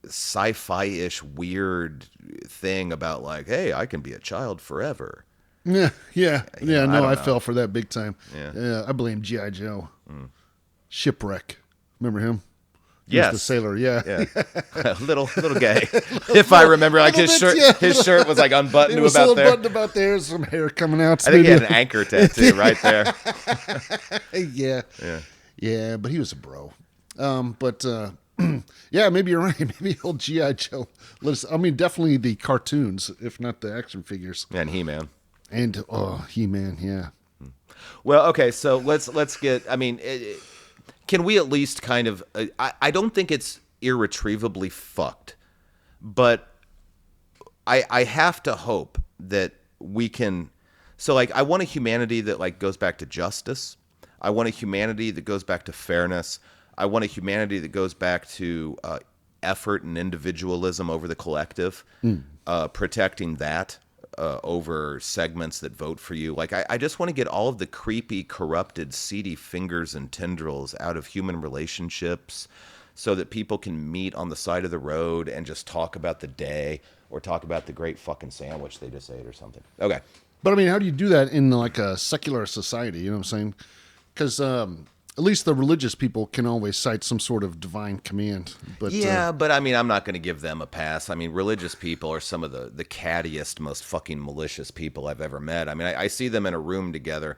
S1: sci-fi-ish weird thing about like, hey, I can be a child forever.
S2: Yeah.
S1: know,
S2: No,
S1: I
S2: I,
S1: don't know.
S2: fell for that big time.
S1: Yeah.
S2: I blame G.I. Joe. Shipwreck. Remember him? He was
S1: Yes.
S2: the sailor. Yeah.
S1: Yeah, little gay. If I remember, like his
S2: Little
S1: shirt,
S2: bit, yeah.
S1: his shirt was like unbuttoned
S2: It
S1: to
S2: was
S1: about
S2: a little
S1: there.
S2: button about there, some hair coming out.
S1: I think he had an anchor tattoo right there.
S2: Yeah.
S1: Yeah.
S2: Yeah, but he was a bro. But yeah, maybe you're right. Maybe old G.I. Joe. I mean, definitely the cartoons, if not the action figures.
S1: Yeah, and He-Man.
S2: And He-Man, yeah.
S1: Well, okay, so let's get. I mean, can we at least kind of? I don't think it's irretrievably fucked, but I have to hope that we can. So, like, I want a humanity that like goes back to justice. I want a humanity that goes back to fairness. I want a humanity that goes back to effort and individualism over the collective, protecting that. Over segments that vote for you. Like, I just want to get all of the creepy, corrupted, seedy fingers and tendrils out of human relationships so that people can meet on the side of the road and just talk about the day or talk about the great fucking sandwich they just ate or something. Okay.
S2: But I mean, how do you do that in like a secular society? You know what I'm saying? Because at least the religious people can always cite some sort of divine command. But
S1: Yeah, but I mean, I'm not going to give them a pass. I mean, religious people are some of the cattiest, most fucking malicious people I've ever met. I mean, I see them in a room together,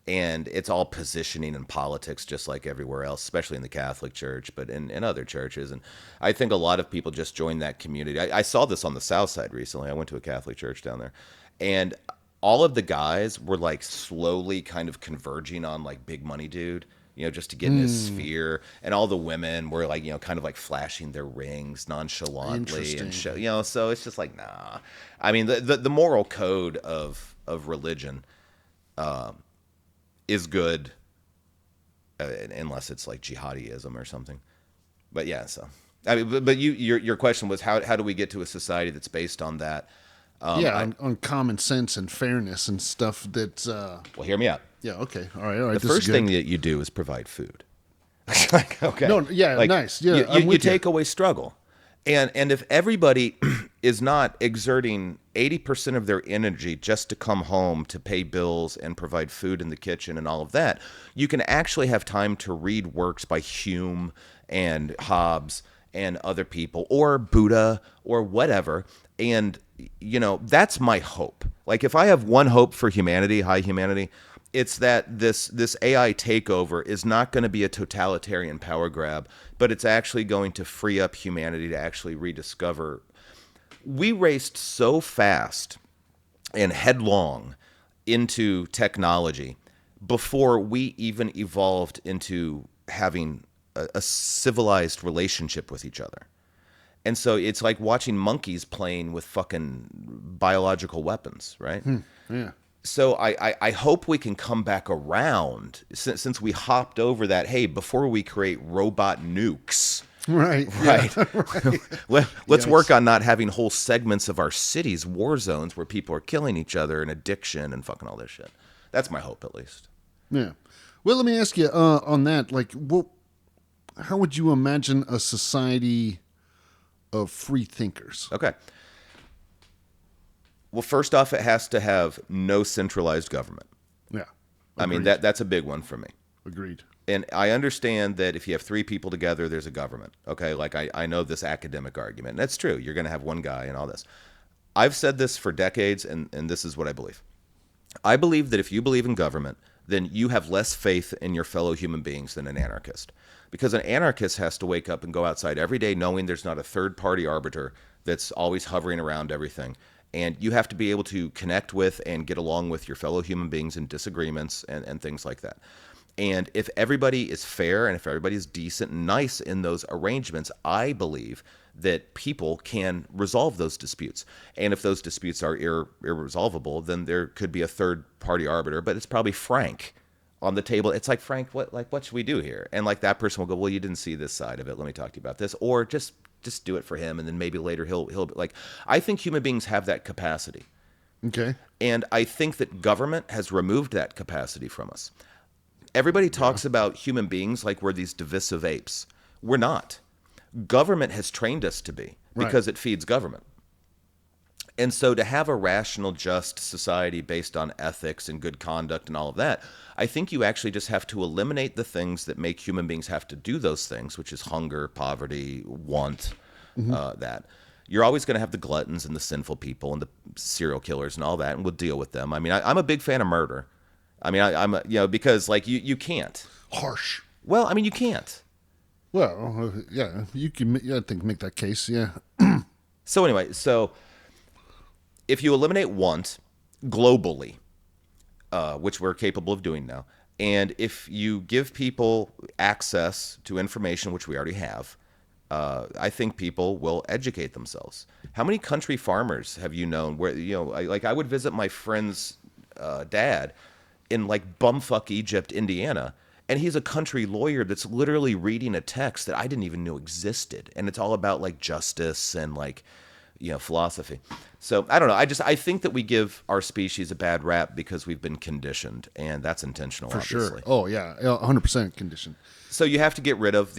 S1: and it's all positioning and politics, just like everywhere else, especially in the Catholic Church, but in other churches. And I think a lot of people just join that community. I saw this on the South Side recently. I went to a Catholic church down there, and all of the guys were like slowly kind of converging on like Big Money Dude. Just to get in his sphere, and all the women were like, kind of like flashing their rings nonchalantly and show, so it's just like, nah. I mean, the moral code of religion is good, unless it's like jihadism or something. But yeah, so I mean, but your question was how do we get to a society that's based on that?
S2: on common sense and fairness and stuff. That's
S1: Well, hear me out.
S2: yeah. Okay. All right.
S1: The
S2: this is
S1: first
S2: good.
S1: thing that you do is provide food. Like, okay.
S2: No, yeah,
S1: Like,
S2: nice. Yeah,
S1: you
S2: I'm with you.
S1: take away struggle. And if everybody is not exerting 80% of their energy just to come home to pay bills and provide food in the kitchen and all of that, you can actually have time to read works by Hume and Hobbes and other people, or Buddha, or whatever. And, that's my hope. Like, if I have one hope for humanity, high humanity, it's that this AI takeover is not going to be a totalitarian power grab, but it's actually going to free up humanity to actually rediscover. We raced so fast and headlong into technology before we even evolved into having a civilized relationship with each other. And so it's like watching monkeys playing with fucking biological weapons, right?
S2: Yeah.
S1: So I hope we can come back around since we hopped over that, hey, before we create robot nukes.
S2: Right.
S1: Right.
S2: Yeah.
S1: Let's
S2: Yikes.
S1: work on not having whole segments of our cities war zones where people are killing each other and addiction and fucking all this shit. That's my hope, at least.
S2: Yeah. Well, let me ask you on that. Like, how would you imagine a society of free thinkers?
S1: Okay. Well, first off, it has to have no centralized government.
S2: Yeah.
S1: I mean,
S2: Agreed.
S1: that's a big one for me.
S2: Agreed.
S1: And I understand that if you have three people together, there's a government. Okay, like I know this academic argument. And that's true. You're going to have one guy and all this. I've said this for decades, and this is what I believe. I believe that if you believe in government, then you have less faith in your fellow human beings than an anarchist. Because an anarchist has to wake up and go outside every day knowing there's not a third-party arbiter that's always hovering around everything. And you have to be able to connect with and get along with your fellow human beings in disagreements and things like that. And if everybody is fair and if everybody is decent and nice in those arrangements, I believe that people can resolve those disputes. And if those disputes are irresolvable, then there could be a third-party arbiter, but it's probably Frank on the table. It's like, Frank, what should we do here? And like that person will go, well, you didn't see this side of it. Let me talk to you about this. Or just do it for him, and then maybe later he'll like. I think human beings have that capacity.
S2: Okay.
S1: And I think that government has removed that capacity from us. Everybody talks about human beings like we're these divisive apes. We're not. Government has trained us to be because it feeds government. And so to have a rational, just society based on ethics and good conduct and all of that, I think you actually just have to eliminate the things that make human beings have to do those things, which is hunger, poverty, want, that. You're always going to have the gluttons and the sinful people and the serial killers and all that, and we'll deal with them. I mean, I'm a big fan of murder. I mean, I'm because like you can't.
S2: Harsh.
S1: Well, I mean, you can't.
S2: Well, yeah, you can. I think make that case. Yeah.
S1: So anyway, if you eliminate want globally, which we're capable of doing now, and if you give people access to information, which we already have, I think people will educate themselves. How many country farmers have you known where, I would visit my friend's dad in like bumfuck Egypt, Indiana, and he's a country lawyer that's literally reading a text that I didn't even know existed. And it's all about like justice and like, philosophy. So I don't know. I think that we give our species a bad rap because we've been conditioned, and that's intentional,
S2: For
S1: obviously.
S2: sure. Oh yeah, 100% condition.
S1: So you have to get rid of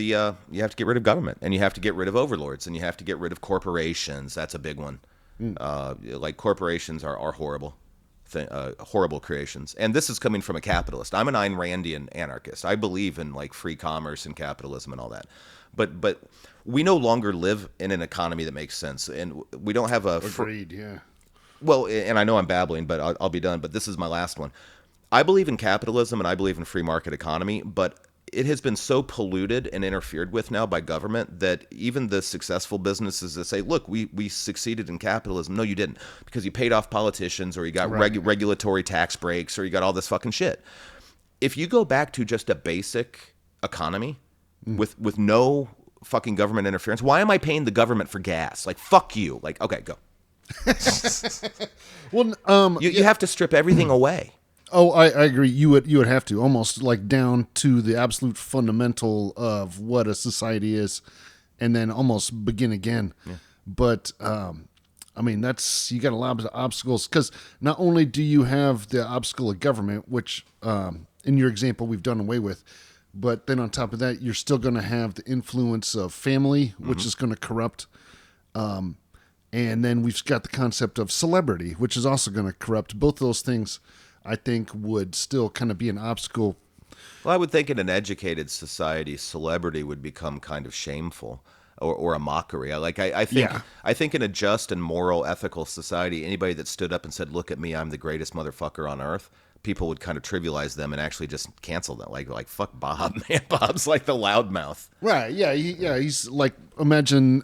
S1: government, and you have to get rid of overlords, and you have to get rid of corporations. That's a big one. Like corporations are horrible. Horrible creations. And this is coming from a capitalist. I'm an Ayn Randian anarchist. I believe in like free commerce and capitalism and all that. But we no longer live in an economy that makes sense, and we don't have a
S2: Agreed. Yeah.
S1: well, and I know I'm babbling, but I'll be done. But this is my last one. I believe in capitalism and I believe in free market economy, but it has been so polluted and interfered with now by government that even the successful businesses that say, look, we succeeded in capitalism. No, you didn't, because you paid off politicians, or you got regulatory tax breaks, or you got all this fucking shit. If you go back to just a basic economy with no fucking government interference, why am I paying the government for gas? Like, fuck you. Like, okay, go.
S2: Well,
S1: You have to strip everything away.
S2: Oh, I agree. You would have to, almost like down to the absolute fundamental of what a society is, and then almost begin again. Yeah. But I mean, you got a lot of obstacles, because not only do you have the obstacle of government, which in your example we've done away with, but then on top of that, you're still going to have the influence of family, which is going to corrupt. And then we've got the concept of celebrity, which is also going to corrupt. Both of those things, I think, would still kind of be an obstacle.
S1: Well, I would think in an educated society, celebrity would become kind of shameful. or a mockery. I think
S2: Yeah.
S1: I think in a just and moral, ethical society, anybody that stood up and said, "Look at me, I'm the greatest motherfucker on earth," people would kind of trivialize them and actually just cancel them. Like fuck Bob, man. Bob's like the loudmouth.
S2: Right. Yeah. He's like, imagine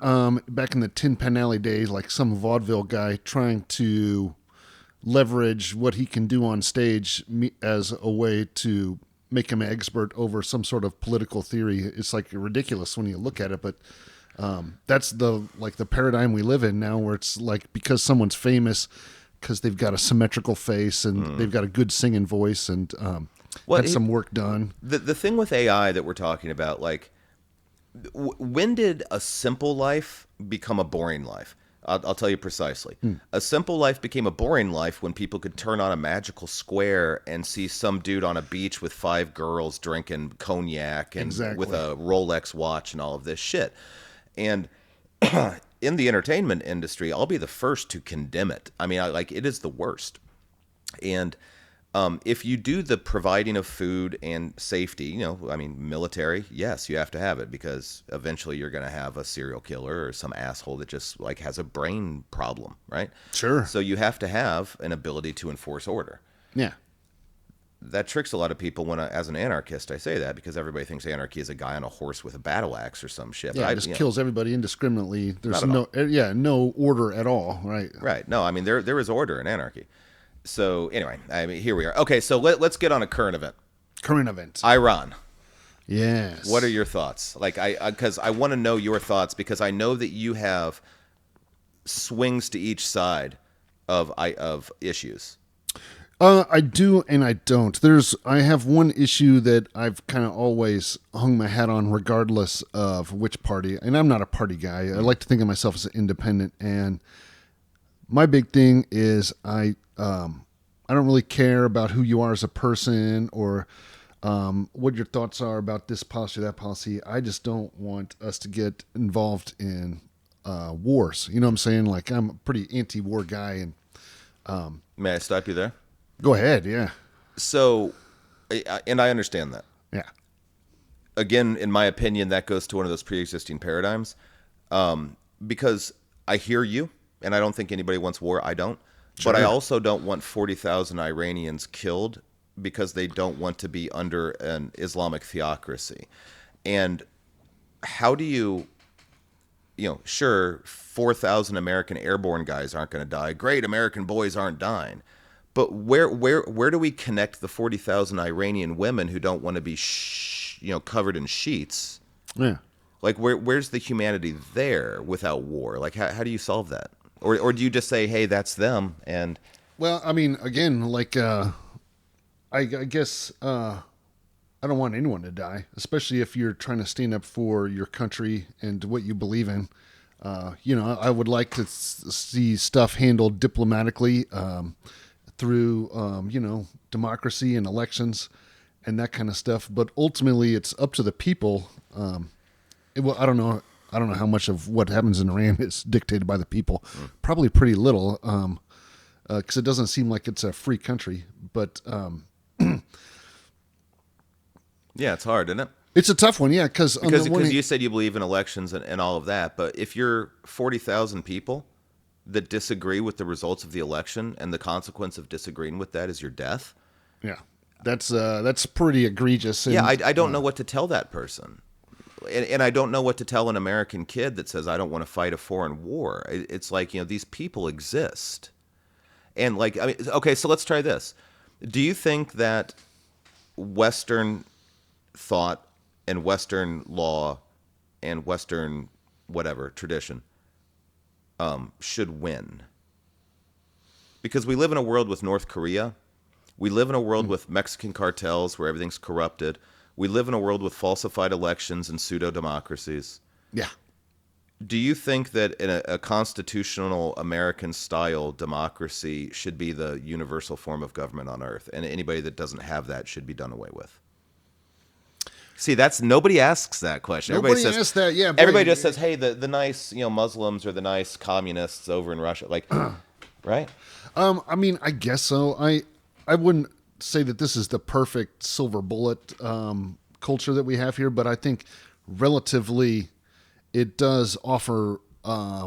S2: back in the Tin Pan Alley days, like some vaudeville guy trying to leverage what he can do on stage as a way to make him an expert over some sort of political theory. It's like ridiculous when you look at it, but that's the paradigm we live in now, where it's like, because someone's famous because they've got a symmetrical face and they've got a good singing voice and had some work done.
S1: The thing with AI that we're talking about, like, when did a simple life become a boring life? I'll tell you precisely. A simple life became a boring life when people could turn on a magical square and see some dude on a beach with 5 girls drinking cognac and with a Rolex watch and all of this shit. And in the entertainment industry, I'll be the first to condemn it. I mean, it is the worst. And if you do the providing of food and safety, military, yes, you have to have it, because eventually you're going to have a serial killer or some asshole that just like has a brain problem, right?
S2: Sure.
S1: So you have to have an ability to enforce order.
S2: Yeah.
S1: That tricks a lot of people when, as an anarchist, I say that because everybody thinks anarchy is a guy on a horse with a battle axe or some shit.
S2: Yeah, it just kills everybody indiscriminately. There's no order at all, right?
S1: Right. No, I mean, there is order in anarchy. So anyway, here we are. Okay, so let's get on a current event.
S2: Current event.
S1: Iran.
S2: Yes.
S1: What are your thoughts? Because I want to know your thoughts, because I know that you have swings to each side of issues.
S2: I do and I don't. I have one issue that I've kind of always hung my hat on, regardless of which party. And I'm not a party guy. I like to think of myself as an independent. And my big thing is I don't really care about who you are as a person or what your thoughts are about this policy or that policy. I just don't want us to get involved in wars. You know what I'm saying? Like, I'm a pretty anti-war guy. And
S1: May I stop you there?
S2: go ahead. Yeah.
S1: So, and I understand that.
S2: Yeah.
S1: Again, in my opinion, that goes to one of those pre-existing paradigms, because I hear you, and I don't think anybody wants war. I don't. Sure. But I also don't want 40,000 Iranians killed because they don't want to be under an Islamic theocracy. And how do you, sure, 4,000 American airborne guys aren't going to die. Great, American boys aren't dying. But where do we connect the 40,000 Iranian women who don't want to be covered in sheets?
S2: Yeah.
S1: Like, where's the humanity there without war? Like, how do you solve that? Or do you just say, hey, that's them? And
S2: well, I mean, again, like, I guess I don't want anyone to die, especially if you're trying to stand up for your country and what you believe in. I would like to see stuff handled diplomatically through, democracy and elections and that kind of stuff. But ultimately, it's up to the people. I don't know. I don't know how much of what happens in Iran is dictated by the people. Probably pretty little, because it doesn't seem like it's a free country. But
S1: yeah, it's hard, isn't it?
S2: It's a tough one, yeah.
S1: Because you said you believe in elections and all of that, but if you're 40,000 people that disagree with the results of the election, and the consequence of disagreeing with that is your death,
S2: yeah, that's pretty egregious. And,
S1: yeah, I don't know what to tell that person. And I don't know what to tell an American kid that says, I don't want to fight a foreign war. It's like, these people exist. And okay, so let's try this. Do you think that Western thought and Western law and Western whatever tradition should win? Because we live in a world with North Korea. We live in a world with Mexican cartels where everything's corrupted. We live in a world with falsified elections and pseudo-democracies.
S2: Yeah.
S1: Do you think that in a constitutional American-style democracy should be the universal form of government on Earth, and anybody that doesn't have that should be done away with? See, nobody asks that question.
S2: Nobody asks that. Yeah. Boy,
S1: everybody just says, "Hey, the nice Muslims or the nice communists over in Russia," like, right?
S2: I mean, I guess so. I wouldn't say that this is the perfect silver bullet culture that we have here, but I think relatively it does offer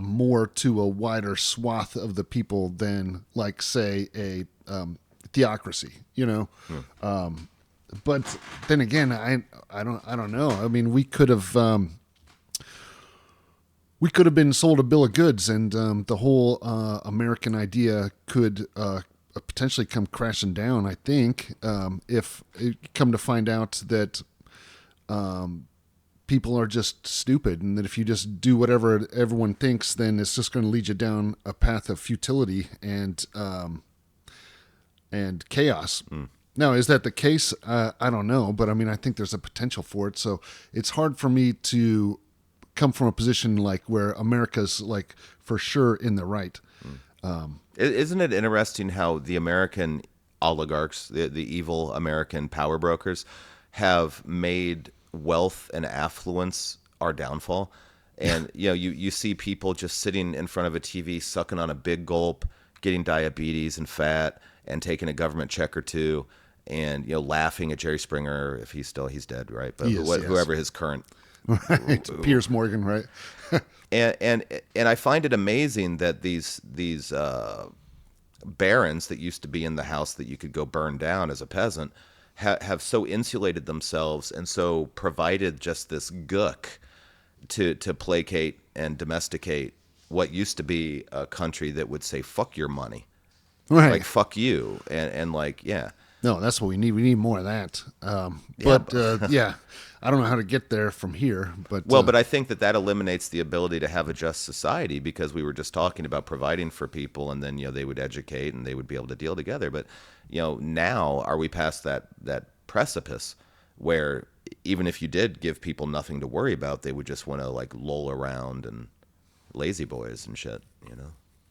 S2: more to a wider swath of the people than, like, say, a theocracy. But then again, I don't know. I mean, we could have been sold a bill of goods, and the whole American idea could potentially come crashing down. I think if it come to find out that people are just stupid, and that if you just do whatever everyone thinks, then it's just going to lead you down a path of futility and chaos. Now, is that the case? I don't know, but I mean, I think there's a potential for it. So it's hard for me to come from a position like where America's like for sure in the right.
S1: Isn't it interesting how the American oligarchs, the evil American power brokers, have made wealth and affluence our downfall? And you see people just sitting in front of a TV, sucking on a big gulp, getting diabetes and fat, and taking a government check or two, and laughing at Jerry Springer if he's dead, right? But whoever his current
S2: right. Piers Morgan, right?
S1: and I find it amazing that these barons that used to be in the house that you could go burn down as a peasant have so insulated themselves and so provided just this gook to placate and domesticate what used to be a country that would say fuck your money,
S2: Right.
S1: like fuck you, and like
S2: No, that's what we need. We need more of that. Yeah, I don't know how to get there from here, but
S1: but I think that eliminates the ability to have a just society, because we were just talking about providing for people, and then they would educate and they would be able to deal together. But now are we past that precipice where even if you did give people nothing to worry about, they would just want to like loll around and lazy boys and shit,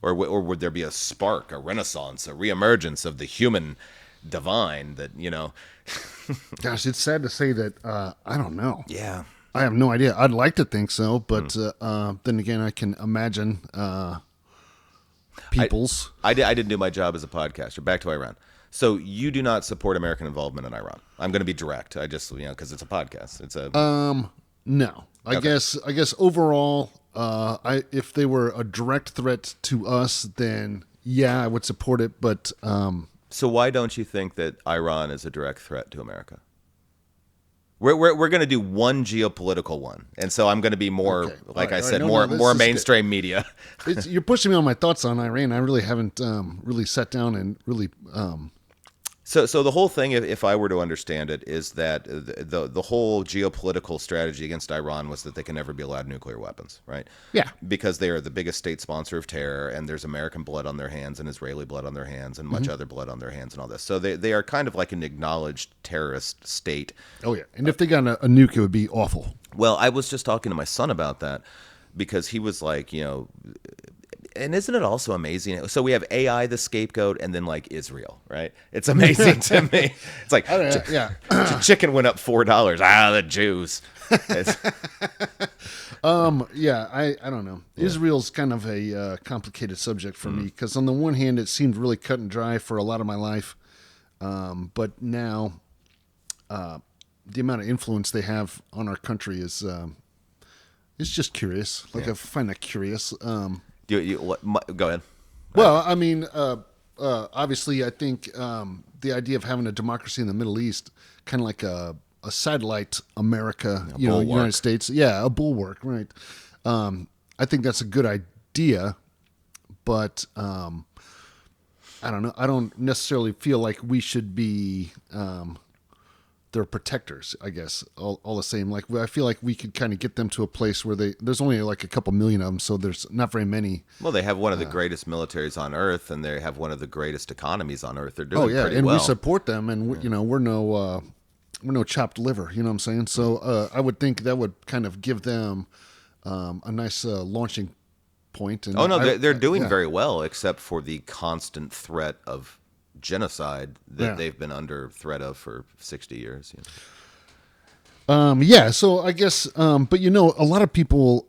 S1: or would there be a spark, a renaissance, a reemergence of the human divine that
S2: gosh, it's sad to say that I don't know.
S1: Yeah,
S2: I have no idea. I'd like to think so, but then again, I can imagine people's.
S1: I didn't do my job as a podcaster. Back to Iran. So you do not support American involvement in Iran. I'm going to be direct. I just because it's a podcast. It's a
S2: No. I guess overall, if they were a direct threat to us, then yeah, I would support it. But
S1: so why don't you think that Iran is a direct threat to America? We're going to do one geopolitical one, and so I'm going to be more,
S2: Okay.
S1: like
S2: All
S1: I
S2: right.
S1: said,
S2: No,
S1: more
S2: this is
S1: mainstream media.
S2: you're pushing me on my thoughts on Iran. I really haven't really sat down and really.
S1: So the whole thing, if I were to understand it, is that the whole geopolitical strategy against Iran was that they can never be allowed nuclear weapons, right?
S2: Yeah.
S1: Because they are the biggest state sponsor of terror, and there's American blood on their hands and Israeli blood on their hands and much other blood on their hands and all this. So they are kind of like an acknowledged terrorist state.
S2: Oh yeah, and if they got a nuke, it would be awful.
S1: Well, I was just talking to my son about that, because he was like, and isn't it also amazing? So we have AI, the scapegoat, and then like Israel, right? It's amazing to me. It's like, chicken went up $4. The Jews.
S2: Yeah, I don't know. Yeah. Israel's kind of a complicated subject for me, because on the one hand, it seemed really cut and dry for a lot of my life, but now the amount of influence they have on our country is just curious. Like I find that curious.
S1: Go ahead.
S2: Well, I mean, obviously, I think the idea of having a democracy in the Middle East, kind of like a satellite America, United States, a bulwark, right? I think that's a good idea, but I don't know. I don't necessarily feel like we should be their protectors, I guess, all the same. Like, I feel like we could kind of get them to a place where there's only like a couple million of them, so there's not very many.
S1: Well, they have one of the greatest militaries on earth, and they have one of the greatest economies on earth. They're doing pretty
S2: and
S1: well.
S2: We support them, and we're no chopped liver. You know what I'm saying? So I would think that would kind of give them a nice launching point. And
S1: they're doing very well, except for the constant threat of genocide that they've been under threat of for 60 years.
S2: So I guess, but a lot of people,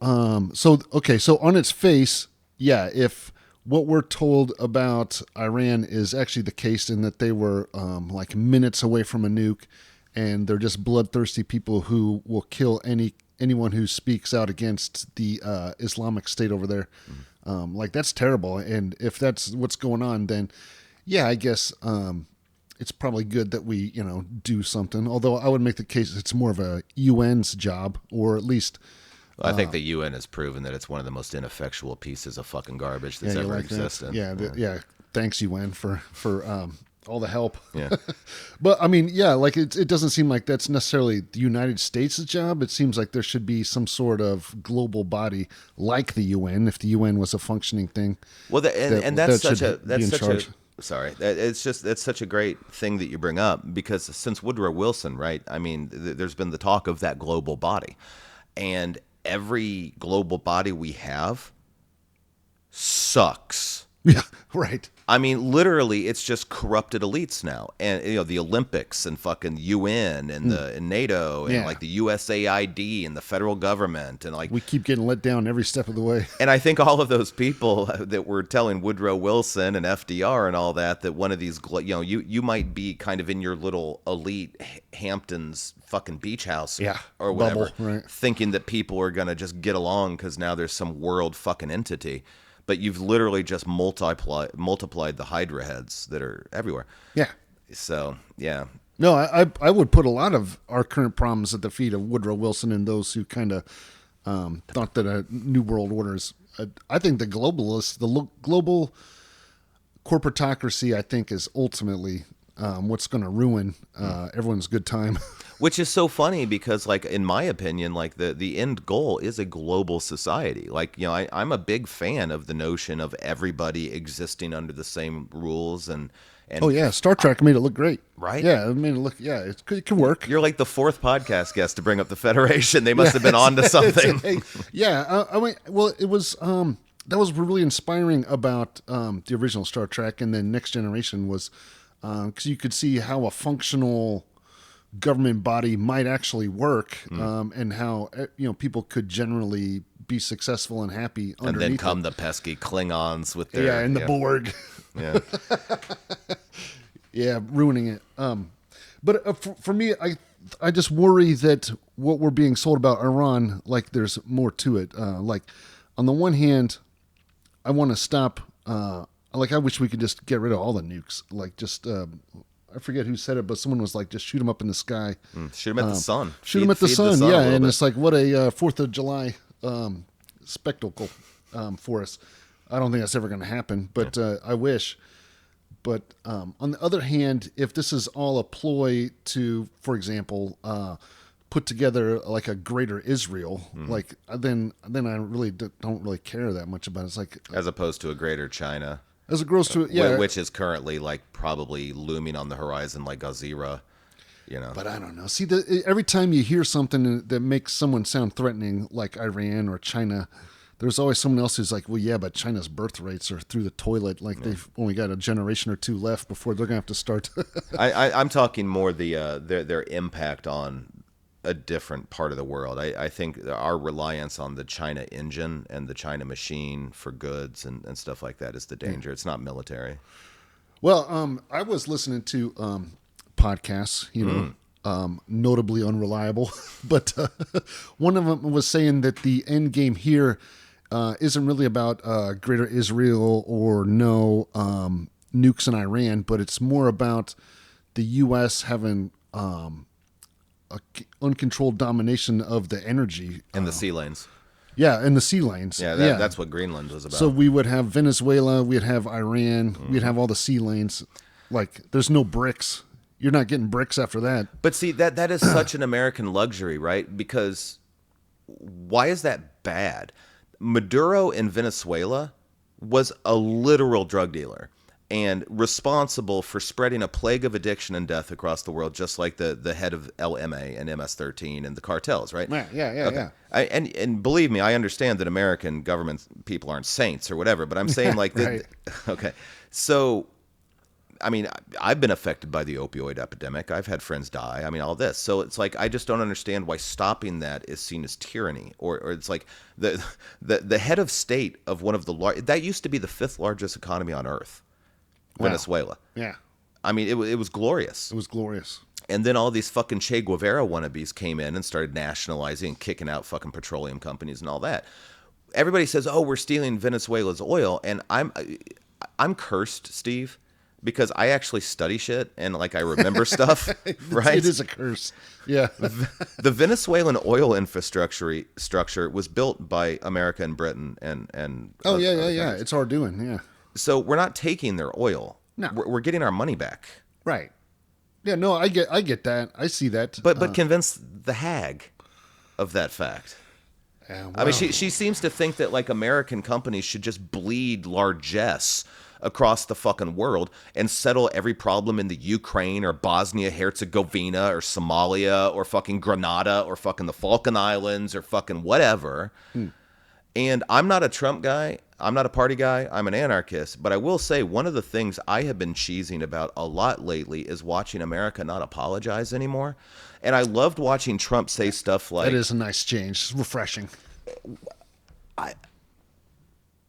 S2: so on its face, if what we're told about Iran is actually the case, in that they were like minutes away from a nuke, and they're just bloodthirsty people who will kill anyone who speaks out against the Islamic State over there. Like, that's terrible. And if that's what's going on, then yeah, I guess it's probably good that we, do something. Although I would make the case it's more of a UN's job, or at least.
S1: I think the UN has proven that it's one of the most ineffectual pieces of fucking garbage that's ever existed.
S2: Yeah. Thanks, UN, for all the help.
S1: Yeah.
S2: But I mean, yeah, like it doesn't seem like that's necessarily the United States' job. It seems like there should be some sort of global body like the UN, if the UN was a functioning thing.
S1: Well, that's such a sorry. It's such a great thing that you bring up, because since Woodrow Wilson, right? I mean, there's been the talk of that global body, and every global body we have sucks.
S2: Yeah, right.
S1: I mean, literally, it's just corrupted elites now, and the Olympics and fucking UN and and NATO and like the USAID and the federal government, and like
S2: we keep getting let down every step of the way.
S1: And I think all of those people that were telling Woodrow Wilson and FDR and all that one of these, you might be kind of in your little elite Hamptons fucking beach house, or whatever,
S2: bubble, right,
S1: thinking that people are gonna just get along because now there's some world fucking entity. But you've literally just multiplied the Hydra heads that are everywhere.
S2: Yeah.
S1: So, yeah.
S2: No, I would put a lot of our current problems at the feet of Woodrow Wilson and those who kind of thought that a new world order is. I think the globalists, the global corporatocracy, I think, is ultimately what's going to ruin everyone's good time.
S1: Which is so funny because, like, in my opinion, like the end goal is a global society. Like, I'm a big fan of the notion of everybody existing under the same rules and
S2: oh yeah, Star Trek made it look great,
S1: right?
S2: Yeah, it made it look. Yeah, it can work.
S1: You're like the fourth podcast guest to bring up the Federation. They must have been on to something.
S2: Yeah, I mean, well, it was that was really inspiring about the original Star Trek, and then Next Generation was because you could see how a functional government body might actually work, and how people could generally be successful and happy underneath.
S1: And then come the pesky Klingons with their
S2: and the Borg.
S1: Yeah,
S2: yeah, ruining it. But for me, I just worry that what we're being sold about Iran, like there's more to it. Like on the one hand, I want to stop. Like I wish we could just get rid of all the nukes. Like just. I forget who said it, but someone was like, just shoot them up in the sky.
S1: Shoot them at the sun.
S2: Shoot them at the sun, yeah. And it's like, what a 4th of July spectacle for us. I don't think that's ever going to happen, but I wish. But on the other hand, if this is all a ploy to, for example, put together like a greater Israel, like then I really don't really care that much about it. It's like
S1: as opposed to a greater China.
S2: As it grows to
S1: which is currently like probably looming on the horizon like Gazira,
S2: But I don't know. See, every time you hear something that makes someone sound threatening, like Iran or China, there's always someone else who's like, well, yeah, but China's birth rates are through the toilet. Like they've only got a generation or two left before they're gonna have to start.
S1: I'm talking more their impact on a different part of the world. I think our reliance on the China engine and the China machine for goods and stuff like that is the danger. It's not military.
S2: Well, I was listening to podcasts, notably unreliable, but one of them was saying that the end game here isn't really about greater Israel or no nukes in Iran, but it's more about the U.S. having uncontrolled domination of the energy
S1: and the sea lanes.
S2: Yeah, and the sea lanes.
S1: Yeah, that's what Greenland was about.
S2: So we would have Venezuela, we'd have Iran, we'd have all the sea lanes. Like, there's no bricks. You're not getting bricks after that.
S1: But see, that is such an American luxury, right? Because why is that bad? Maduro in Venezuela was a literal drug dealer and responsible for spreading a plague of addiction and death across the world, just like the head of LMA and MS-13 and the cartels, right?
S2: Yeah.
S1: And believe me, I understand that American government people aren't saints or whatever, but I'm saying like,
S2: right.
S1: Okay. So, I mean, I've been affected by the opioid epidemic. I've had friends die. I mean, all this. So it's like, I just don't understand why stopping that is seen as tyranny, or it's like the head of state of one of the that used to be the 5th largest economy on earth. Venezuela.
S2: Yeah.
S1: I mean, it was glorious.
S2: It was glorious.
S1: And then all these fucking Che Guevara wannabes came in and started nationalizing and kicking out fucking petroleum companies and all that. Everybody says, "Oh, we're stealing Venezuela's oil," and I'm cursed, Steve, because I actually study shit and like I remember stuff. Right?
S2: It is a curse. Yeah.
S1: The Venezuelan oil structure was built by America and Britain and
S2: Oh yeah,
S1: other
S2: yeah.
S1: countries.
S2: It's our doing. Yeah.
S1: So we're not taking their oil.
S2: No.
S1: We're getting our money back.
S2: Right. Yeah. No, I get that. I see that.
S1: But convince the hag of that fact.
S2: Yeah,
S1: I mean, she seems to think that like American companies should just bleed largesse across the fucking world and settle every problem in the Ukraine or Bosnia Herzegovina or Somalia or fucking Grenada or fucking the Falkland Islands or fucking whatever. And I'm not a Trump guy. I'm not a party guy. I'm an anarchist. But I will say one of the things I have been cheesing about a lot lately is watching America not apologize anymore. And I loved watching Trump say stuff like...
S2: That is a nice change. It's refreshing.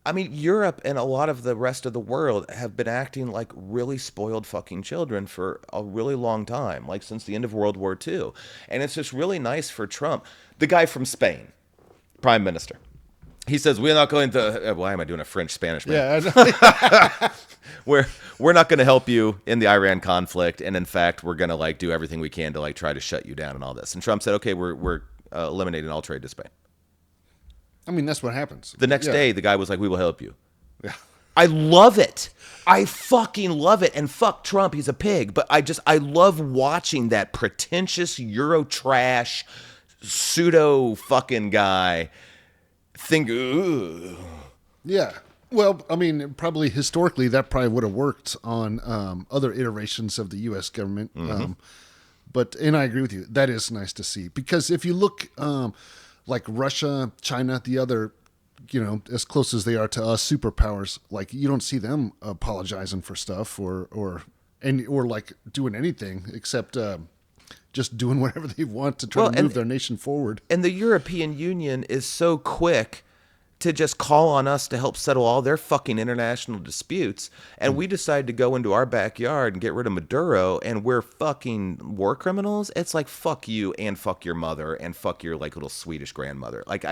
S1: I mean, Europe and a lot of the rest of the world have been acting like really spoiled fucking children for a really long time, like since the end of World War II. And it's just really nice for Trump. The guy from Spain, Prime Minister. He says, we're not going to... why am I doing a French-Spanish, man?
S2: Yeah.
S1: We're not going to help you in the Iran conflict. And in fact, we're going to like do everything we can to like try to shut you down and all this. And Trump said, okay, we're eliminating all trade to Spain.
S2: I mean, that's what happens.
S1: The next day, the guy was like, we will help you.
S2: Yeah.
S1: I love it. I fucking love it. And fuck Trump, he's a pig. But I love watching that pretentious Euro trash, pseudo fucking guy think, ooh.
S2: Yeah. Well, I mean, probably historically, that probably would have worked on other iterations of the U.S. government. And I agree with you. That is nice to see. Because if you look... like Russia, China, the other, as close as they are to us, superpowers, like you don't see them apologizing for stuff or like doing anything except just doing whatever they want to try to move their nation forward.
S1: And the European Union is so quick to just call on us to help settle all their fucking international disputes. And we decide to go into our backyard and get rid of Maduro and we're fucking war criminals. It's like, fuck you and fuck your mother and fuck your like little Swedish grandmother. Like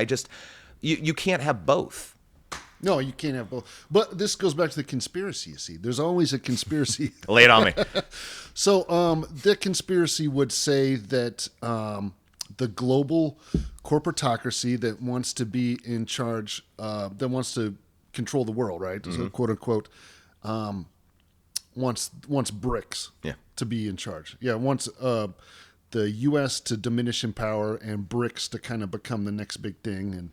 S1: you can't have both.
S2: No, you can't have both. But this goes back to the conspiracy, you see. There's always a conspiracy.
S1: Lay it on me.
S2: So the conspiracy would say that the global corporatocracy that wants to be in charge, that wants to control the world, right? So quote unquote, wants BRICS to be in charge. Yeah, wants the U.S. to diminish in power and BRICS to kind of become the next big thing, and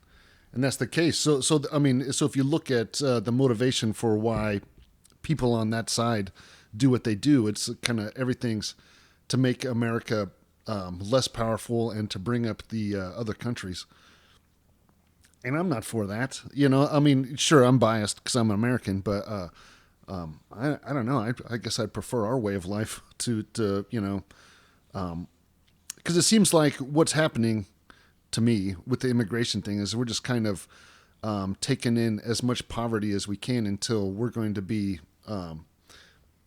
S2: that's the case. So I mean, so if you look at the motivation for why people on that side do what they do, it's kind of everything's to make America less powerful and to bring up the other countries. And I'm not for that. I mean, sure, I'm biased because I'm an American, but I don't know. I guess I'd prefer our way of life to because it seems like what's happening to me with the immigration thing is we're just kind of taking in as much poverty as we can until we're going to be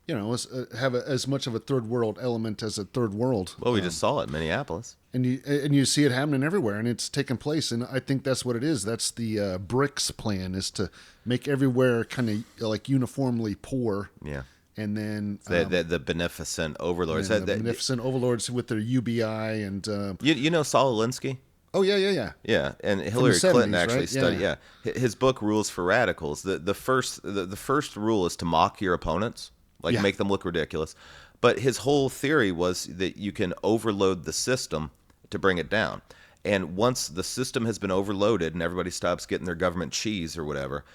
S2: have as much of a third world element as a third world.
S1: Well, we just saw it in Minneapolis.
S2: And you see it happening everywhere, and it's taking place. And I think that's what it is. That's the BRICS plan, is to make everywhere kind of like uniformly poor. Yeah. And then
S1: the beneficent overlords.
S2: The beneficent overlords with their UBI and
S1: you know Saul Alinsky?
S2: Oh yeah.
S1: Yeah, and Hillary Clinton actually
S2: right?
S1: studied. Yeah. His book Rules for Radicals. The first rule is to mock your opponents. Like make them look ridiculous. But his whole theory was that you can overload the system to bring it down. And once the system has been overloaded and everybody stops getting their government cheese or whatever,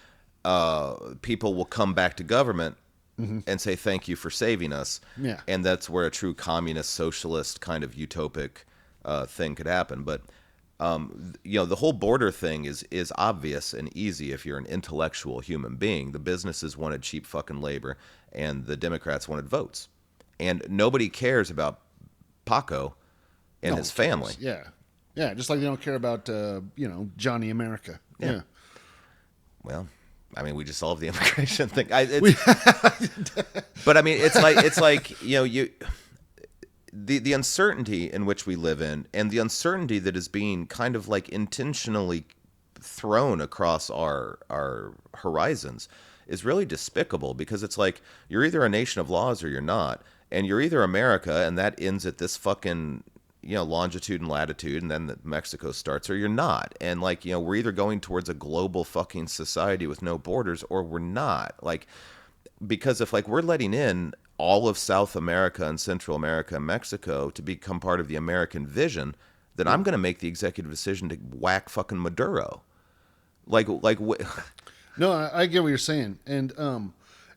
S1: people will come back to government and say, thank you for saving us. Yeah. And that's where a true communist, socialist kind of utopic thing could happen. But, the whole border thing is obvious and easy if you're an intellectual human being. The businesses wanted cheap fucking labor and the Democrats wanted votes. And nobody cares about Paco and his family.
S2: Yeah. Yeah, just like they don't care about, Johnny America. Yeah.
S1: Well, I mean, we just solved the immigration thing. But I mean, it's like the uncertainty in which we live in, and the uncertainty that is being kind of like intentionally thrown across our horizons is really despicable, because it's like you're either a nation of laws or you're not, and you're either America and that ends at this fucking longitude and latitude, and then Mexico starts, or you're not. And like, we're either going towards a global fucking society with no borders, or we're not. Like, because if like we're letting in all of South America and Central America and Mexico to become part of the American vision, then I'm going to make the executive decision to whack fucking Maduro.
S2: No, I get what you're saying, and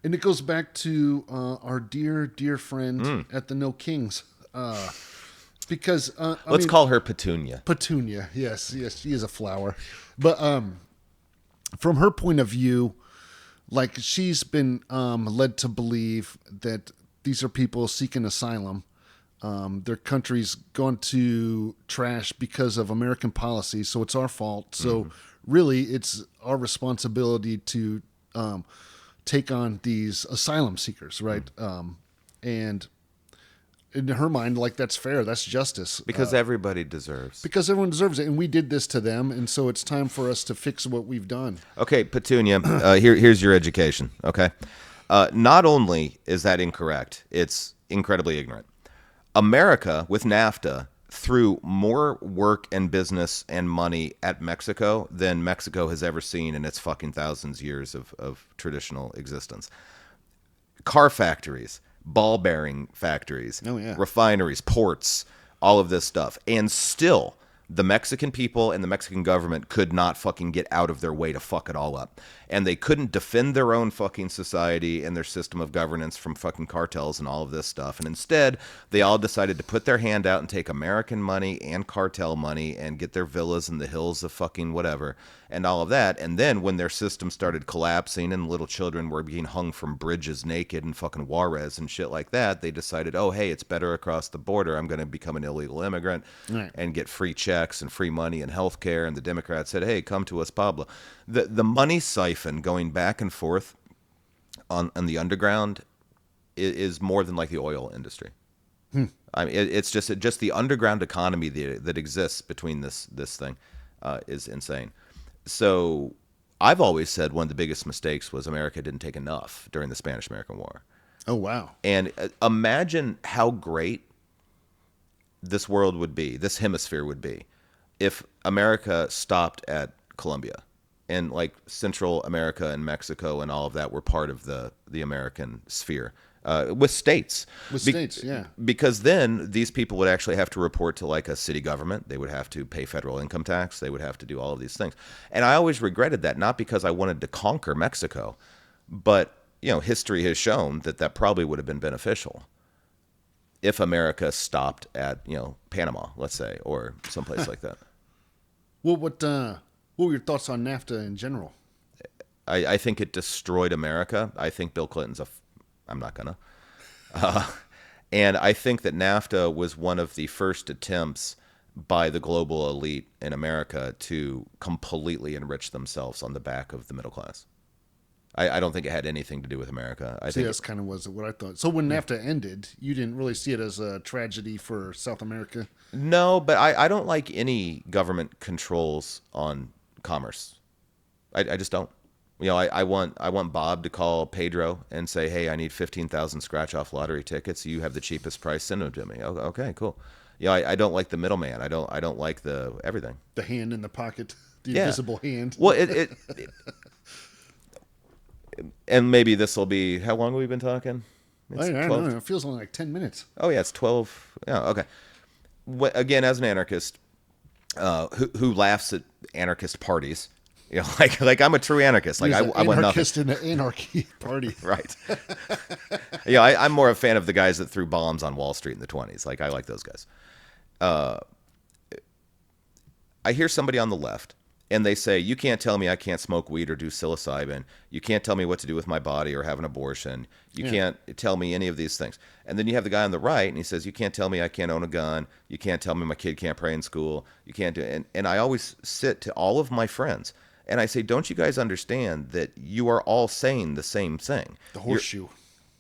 S2: it goes back to our dear friend at the No Kings, because
S1: let's call her Petunia.
S2: Petunia, yes, she is a flower, but from her point of view, like she's been led to believe that these are people seeking asylum. Their country's gone to trash because of American policy, so it's our fault. So really, it's our responsibility to take on these asylum seekers, right? And in her mind, like, that's fair, that's justice.
S1: Because everybody deserves.
S2: Because everyone deserves it, and we did this to them, and so it's time for us to fix what we've done.
S1: Okay, Petunia, here's your education, okay? Not only is that incorrect, it's incredibly ignorant. America, with NAFTA, threw more work and business and money at Mexico than Mexico has ever seen in its fucking thousands years of traditional existence. Car factories, ball bearing factories, refineries, ports, all of this stuff. And still, the Mexican people and the Mexican government could not fucking get out of their way to fuck it all up. And they couldn't defend their own fucking society and their system of governance from fucking cartels and all of this stuff. And instead, they all decided to put their hand out and take American money and cartel money and get their villas in the hills of fucking whatever and all of that. And then when their system started collapsing and little children were being hung from bridges naked in fucking Juarez and shit like that, they decided, oh, hey, it's better across the border. I'm going to become an illegal immigrant and get free checks and free money and health care. And the Democrats said, hey, come to us, Pablo. The money siphon going back and forth on the underground is more than like the oil industry. I mean, it's just the underground economy that exists between this thing is insane. So I've always said one of the biggest mistakes was America didn't take enough during the Spanish-American War.
S2: Oh, wow.
S1: And imagine how great this world would be, this hemisphere would be, if America stopped at Colombia and like Central America and Mexico and all of that were part of the American sphere. With states. Because then these people would actually have to report to like a city government. They would have to pay federal income tax. They would have to do all of these things. And I always regretted that, not because I wanted to conquer Mexico, but history has shown that probably would have been beneficial if America stopped at, Panama, let's say, or someplace like that.
S2: Well, what were your thoughts on NAFTA in general?
S1: I think it destroyed America. I think Bill Clinton's I'm not gonna. And I think that NAFTA was one of the first attempts by the global elite in America to completely enrich themselves on the back of the middle class. I don't think it had anything to do with America. I think
S2: that's kind of was what I thought. So when NAFTA ended, you didn't really see it as a tragedy for South America?
S1: No, but I don't like any government controls on commerce. I just don't. I want Bob to call Pedro and say, hey, I need 15,000 scratch-off lottery tickets. You have the cheapest price. Send them to me. Okay, cool. I don't like the middleman. I don't like the everything.
S2: The hand in the pocket, the invisible hand.
S1: Well, it and maybe this will be, how long have we been talking?
S2: I don't know. It feels only like 10 minutes.
S1: Oh, yeah, it's 12. Yeah, okay. Again, as an anarchist who laughs at anarchist parties, like I'm a true anarchist. Like I want nothing.
S2: Anarchist in the anarchy party.
S1: Right. I'm more a fan of the guys that threw bombs on Wall Street in the 1920s. Like I like those guys. I hear somebody on the left and they say, you can't tell me I can't smoke weed or do psilocybin. You can't tell me what to do with my body or have an abortion. You can't tell me any of these things. And then you have the guy on the right and he says, you can't tell me I can't own a gun. You can't tell me my kid can't pray in school. You can't do it. And I always sit to all of my friends and I say, don't you guys understand that you are all saying the same thing?
S2: The horseshoe.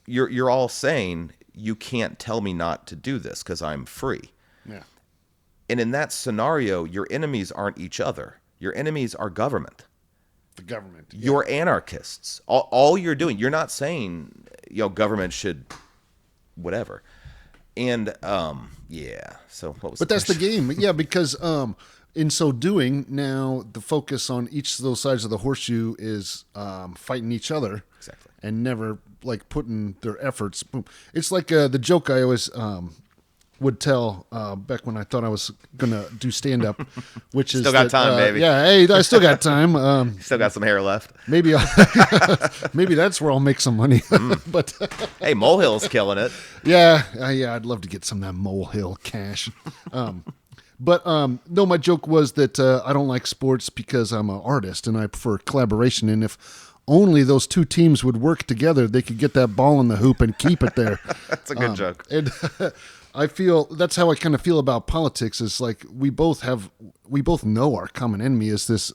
S1: You're all saying, you can't tell me not to do this because I'm free.
S2: Yeah.
S1: And in that scenario, your enemies aren't each other. Your enemies are government.
S2: The government.
S1: You're anarchists. All you're doing, you're not saying, government should whatever. And yeah. So what was?
S2: But that's the game, yeah. Because in so doing, now the focus on each of those sides of the horseshoe is fighting each other,
S1: Exactly.
S2: and never like putting their efforts. Boom. It's like the joke I always would tell back when I thought I was gonna do stand up, which is
S1: Still got time, baby.
S2: Yeah, hey, I still got time.
S1: Still got some hair left.
S2: Maybe maybe that's where I'll make some money. But
S1: Hey, Molehill's killing it.
S2: yeah, I'd love to get some of that molehill cash. But no, my joke was that I don't like sports because I'm an artist and I prefer collaboration. And if only those two teams would work together, they could get that ball in the hoop and keep it there.
S1: That's a good joke.
S2: And I feel that's how I kind of feel about politics. Is like we both know our common enemy is this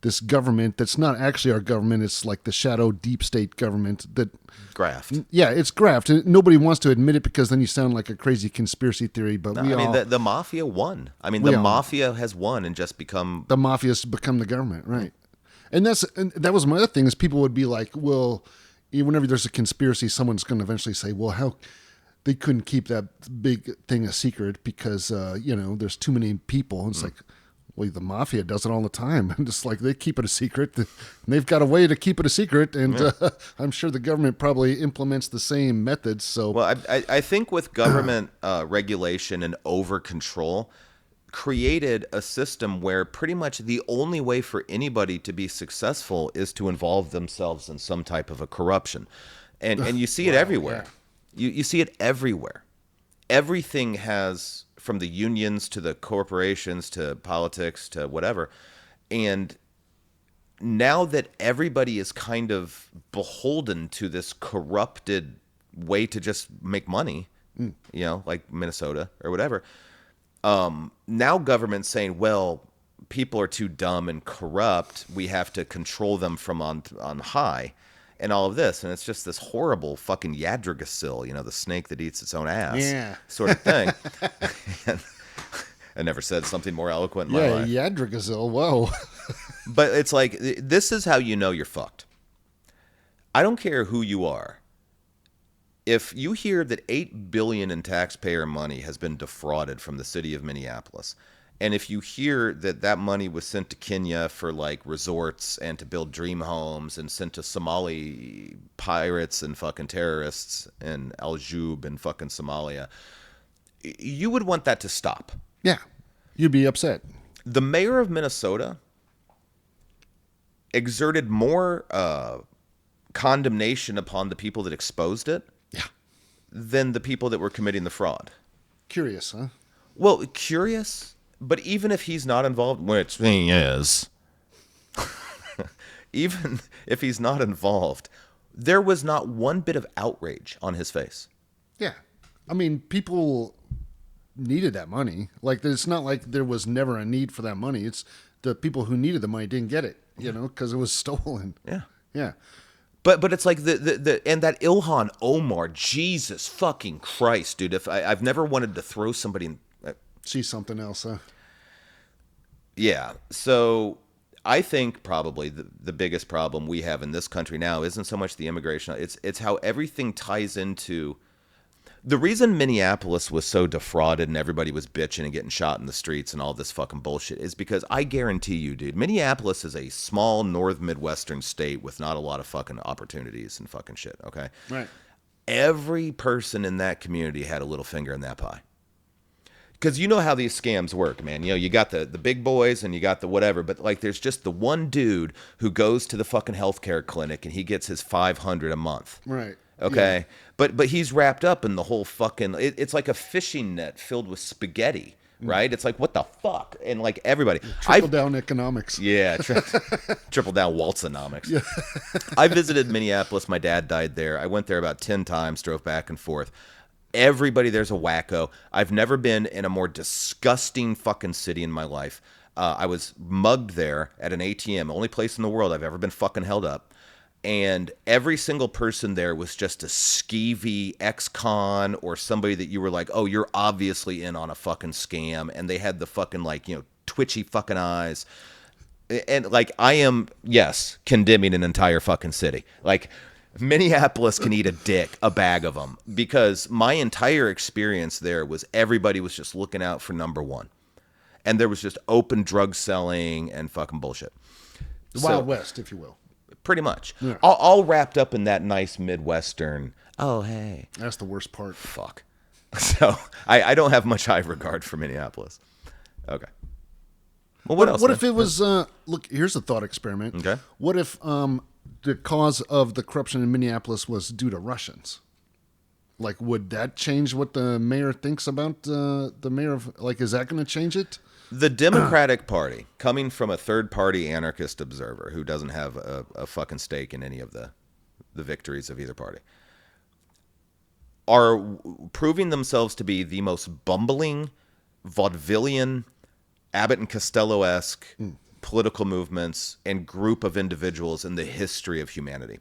S2: this government that's not actually our government. It's like the shadow deep state government that
S1: Graft.
S2: Yeah, it's graft. And nobody wants to admit it because then you sound like a crazy conspiracy theory. But
S1: The mafia won. I mean, the mafia has won and just become
S2: the mafia's become the government, right? And that was my other thing is people would be like, well, whenever there's a conspiracy, someone's going to eventually say, well, how they couldn't keep that big thing a secret because there's too many people. And it's like, well, the mafia does it all the time. And it's like they keep it a secret. And they've got a way to keep it a secret. And I'm sure the government probably implements the same methods. So,
S1: well, I think with government regulation and over control, created a system where pretty much the only way for anybody to be successful is to involve themselves in some type of a corruption, and you see it everywhere. Yeah. You see it everywhere. Everything has, from the unions to the corporations to politics to whatever. And now that everybody is kind of beholden to this corrupted way to just make money, like Minnesota or whatever, now government's saying, well, people are too dumb and corrupt. We have to control them from on high. And all of this, and it's just this horrible fucking Yggdrasil, the snake that eats its own ass, sort of thing. And I never said something more eloquent in my life.
S2: Yeah, Yggdrasil, whoa.
S1: But it's like, this is how you know you're fucked. I don't care who you are. If you hear that $8 billion in taxpayer money has been defrauded from the city of Minneapolis, and if you hear that that money was sent to Kenya for like resorts and to build dream homes and sent to Somali pirates and fucking terrorists and Al Jub and fucking Somalia, you would want that to stop.
S2: Yeah, you'd be upset.
S1: The mayor of Minnesota exerted more condemnation upon the people that exposed it than the people that were committing the fraud.
S2: Curious, huh?
S1: Well, curious. But even if he's not involved, which he is, even if he's not involved, there was not one bit of outrage on his face.
S2: Yeah. I mean, people needed that money. Like, it's not like there was never a need for that money. It's the people who needed the money didn't get it, because it was stolen.
S1: Yeah.
S2: Yeah.
S1: But it's like and that Ilhan Omar, Jesus fucking Christ, dude. If I've never wanted to throw somebody in.
S2: See something else, huh?
S1: Yeah. So I think probably the biggest problem we have in this country now isn't so much the immigration. It's how everything ties into. The reason Minneapolis was so defrauded and everybody was bitching and getting shot in the streets and all this fucking bullshit is because I guarantee you, dude, Minneapolis is a small North Midwestern state with not a lot of fucking opportunities and fucking shit, okay?
S2: Right.
S1: Every person in that community had a little finger in that pie. Because you know how these scams work, man. You got the big boys and you got the whatever, but like there's just the one dude who goes to the fucking healthcare clinic and he gets his $500 a month.
S2: Right.
S1: Okay.
S2: Yeah.
S1: But he's wrapped up in the whole fucking, it's like a fishing net filled with spaghetti, right? It's like, what the fuck? And like everybody.
S2: Trickle down economics.
S1: Yeah. Triple down Waltzonomics. Yeah. I visited Minneapolis. My dad died there. I went there about 10 times, drove back and forth. Everybody there's a wacko. I've never been in a more disgusting fucking city in my life. I was mugged there at an ATM, only place in the world I've ever been fucking held up. And every single person there was just a skeevy ex-con or somebody that you were like, oh, you're obviously in on a fucking scam. And they had the fucking, like, twitchy fucking eyes. And, like, I am, yes, condemning an entire fucking city. Like, Minneapolis can eat a bag of them. Because my entire experience there was everybody was just looking out for number one. And there was just open drug selling and fucking bullshit.
S2: The Wild West, if you will.
S1: Pretty much.
S2: Yeah.
S1: All wrapped up in that nice Midwestern, oh, hey.
S2: That's the worst part.
S1: Fuck. So I don't have much high regard for Minneapolis. Okay. Well, what else?
S2: What if it was, look, here's a thought experiment.
S1: Okay.
S2: What if the cause of the corruption in Minneapolis was due to Russians? Like, would that change what the mayor thinks about the mayor of, like, is that going to change it?
S1: The Democratic Party, coming from a third-party anarchist observer who doesn't have a fucking stake in any of the victories of either party, are proving themselves to be the most bumbling, vaudevillian, Abbott and Costello-esque political movements and group of individuals in the history of humanity.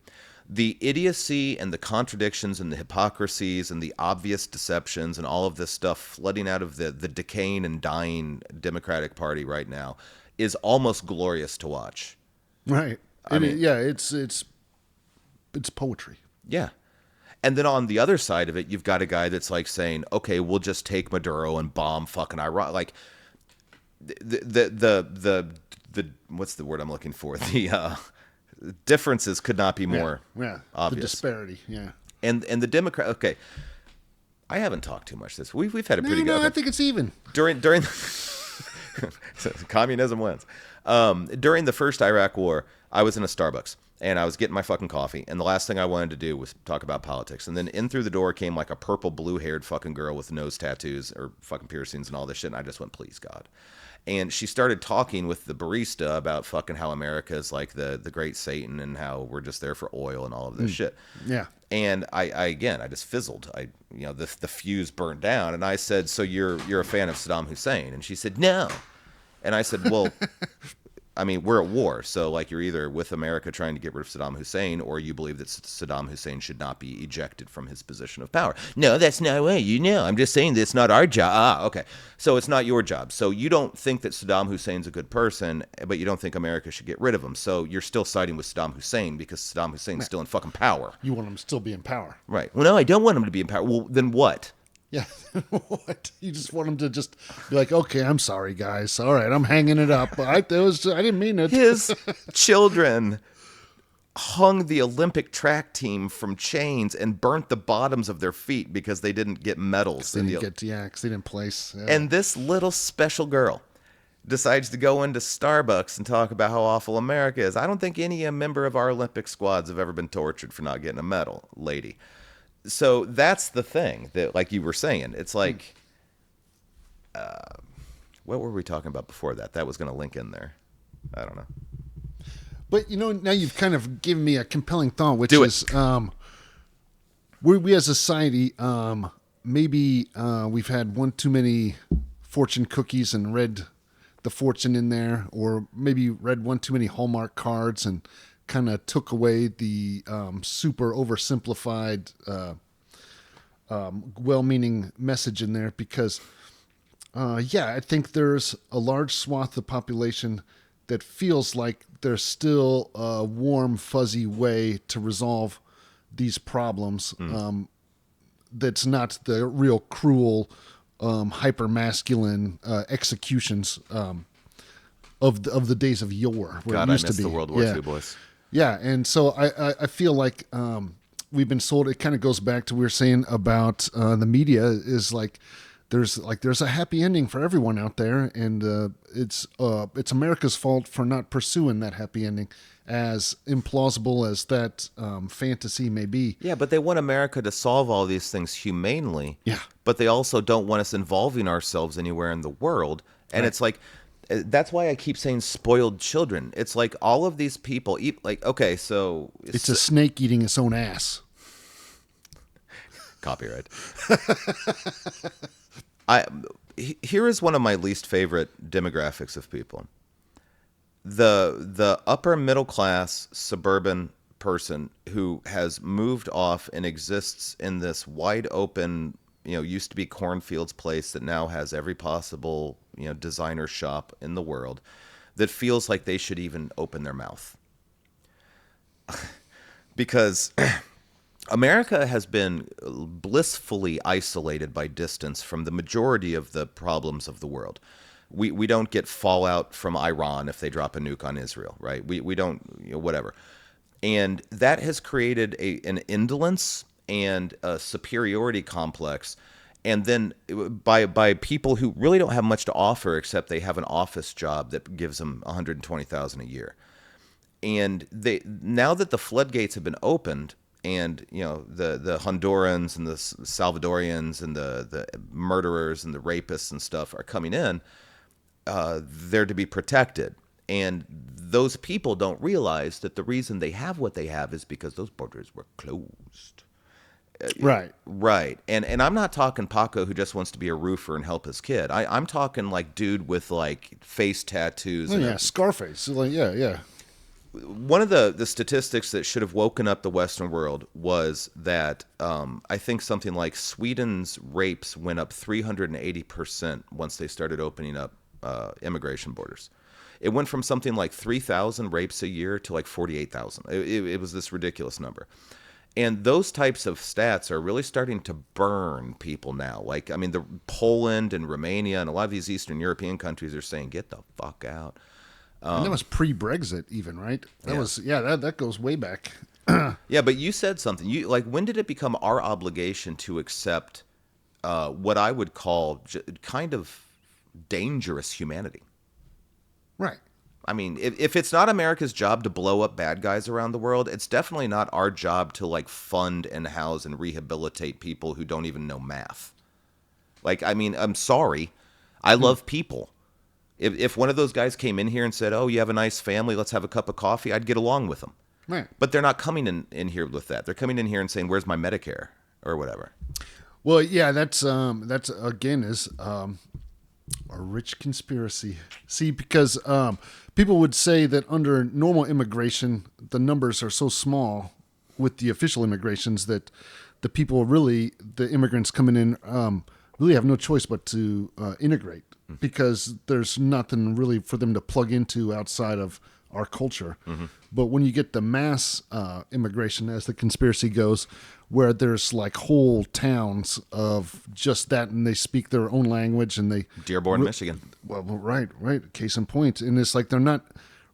S1: The idiocy and the contradictions and the hypocrisies and the obvious deceptions and all of this stuff flooding out of the decaying and dying Democratic Party right now is almost glorious to watch.
S2: Right. It's poetry.
S1: Yeah. And then on the other side of it, you've got a guy that's like saying, okay, we'll just take Maduro and bomb fucking Iraq. Like the what's the word I'm looking for? The differences could not be more obvious.
S2: The disparity, yeah.
S1: And the Democrat. Okay, I haven't talked too much this. We've had a pretty good.
S2: No, I think it's even
S1: during communism wins. During the first Iraq War, I was in a Starbucks and I was getting my fucking coffee, and the last thing I wanted to do was talk about politics. And then in through the door came like a purple blue-haired fucking girl with nose tattoos or fucking piercings and all this shit, and I just went, please God. And she started talking with the barista about fucking how America is like the great Satan and how we're just there for oil and all of this shit.
S2: Yeah.
S1: And I just fizzled. The fuse burned down, and I said, "So you're a fan of Saddam Hussein?" And she said, "No." And I said, "Well, I mean, we're at war, so like you're either with America trying to get rid of Saddam Hussein, or you believe that Saddam Hussein should not be ejected from his position of power." "No, that's not way. I'm just saying that's not our job." "Ah, okay. So it's not your job. So you don't think that Saddam Hussein's a good person, but you don't think America should get rid of him. So you're still siding with Saddam Hussein because Saddam Hussein's still in fucking power."
S2: You want him to still be in power.
S1: Right. "Well, no, I don't want him to be in power." "Well, then what?"
S2: Yeah. What? You just want him to just be like, okay, I'm sorry, guys. All right, I'm hanging it up. I didn't mean it.
S1: His children hung the Olympic track team from chains and burnt the bottoms of their feet because they didn't get medals.
S2: Because they didn't place. Yeah.
S1: And this little special girl decides to go into Starbucks and talk about how awful America is. I don't think any member of our Olympic squads have ever been tortured for not getting a medal, lady. So that's the thing that, like you were saying, it's like, what were we talking about before that? That was going to link in there. I don't know.
S2: But, now you've kind of given me a compelling thought, which is we as a society, maybe we've had one too many fortune cookies and read the fortune in there, or maybe read one too many Hallmark cards and kind of took away the super oversimplified, well-meaning message in there because, I think there's a large swath of the population that feels like there's still a warm, fuzzy way to resolve these problems that's not the real cruel, hyper-masculine executions of the days of yore. Where
S1: God,
S2: it used
S1: I miss
S2: to be.
S1: the World War II boys.
S2: Yeah, and so I feel like we've been sold. It kind of goes back to what we were saying about the media is like there's a happy ending for everyone out there, and it's America's fault for not pursuing that happy ending, as implausible as that fantasy may be.
S1: Yeah, but they want America to solve all these things humanely.
S2: Yeah,
S1: but they also don't want us involving ourselves anywhere in the world, and It's like. That's why I keep saying spoiled children. It's like all of these people eat like, okay, so
S2: it's a snake eating its own ass.
S1: Copyright. Here is one of my least favorite demographics of people. The upper middle class suburban person who has moved off and exists in this wide open, used to be cornfields place that now has every possible, designer shop in the world, that feels like they should even open their mouth. Because America has been blissfully isolated by distance from the majority of the problems of the world. We don't get fallout from Iran if they drop a nuke on Israel, right? We don't, whatever. And that has created an indolence and a superiority complex. And then by people who really don't have much to offer except they have an office job that gives them $120,000 a year. And now that the floodgates have been opened, and the Hondurans and the Salvadorians and the murderers and the rapists and stuff are coming in, they're to be protected. And those people don't realize that the reason they have what they have is because those borders were closed.
S2: Right.
S1: Right. And I'm not talking Paco who just wants to be a roofer and help his kid. I'm talking like dude with like face tattoos.
S2: Oh, yeah, Scarface. Like, yeah.
S1: One of the statistics that should have woken up the Western world was that I think something like Sweden's rapes went up 380% once they started opening up immigration borders. It went from something like 3,000 rapes a year to like 48,000. It was this ridiculous number. And those types of stats are really starting to burn people now. Like, I mean, the Poland and Romania and a lot of these Eastern European countries are saying, get the fuck out.
S2: And that was pre-Brexit even, right? That goes way back.
S1: Yeah, but you said something. When did it become our obligation to accept what I would call kind of dangerous humanity?
S2: Right.
S1: I mean, if it's not America's job to blow up bad guys around the world, it's definitely not our job to like fund and house and rehabilitate people who don't even know math. Like, I mean, I'm sorry. I love people. If one of those guys came in here and said, "Oh, you have a nice family, let's have a cup of coffee," I'd get along with them.
S2: Right.
S1: But they're not coming in here with that. They're coming in here and saying, "Where's my Medicare?" or whatever.
S2: Well, yeah, that's again is a rich conspiracy. See, because people would say that under normal immigration, the numbers are so small with the official immigrations that the immigrants coming in really have no choice but to integrate, because there's nothing really for them to plug into outside of our culture. Mm-hmm. But when you get the mass immigration, as the conspiracy goes, where there's like whole towns of just that, and they speak their own language, and they
S1: Dearborn, Michigan.
S2: Well, right. Case in point. And it's like they're not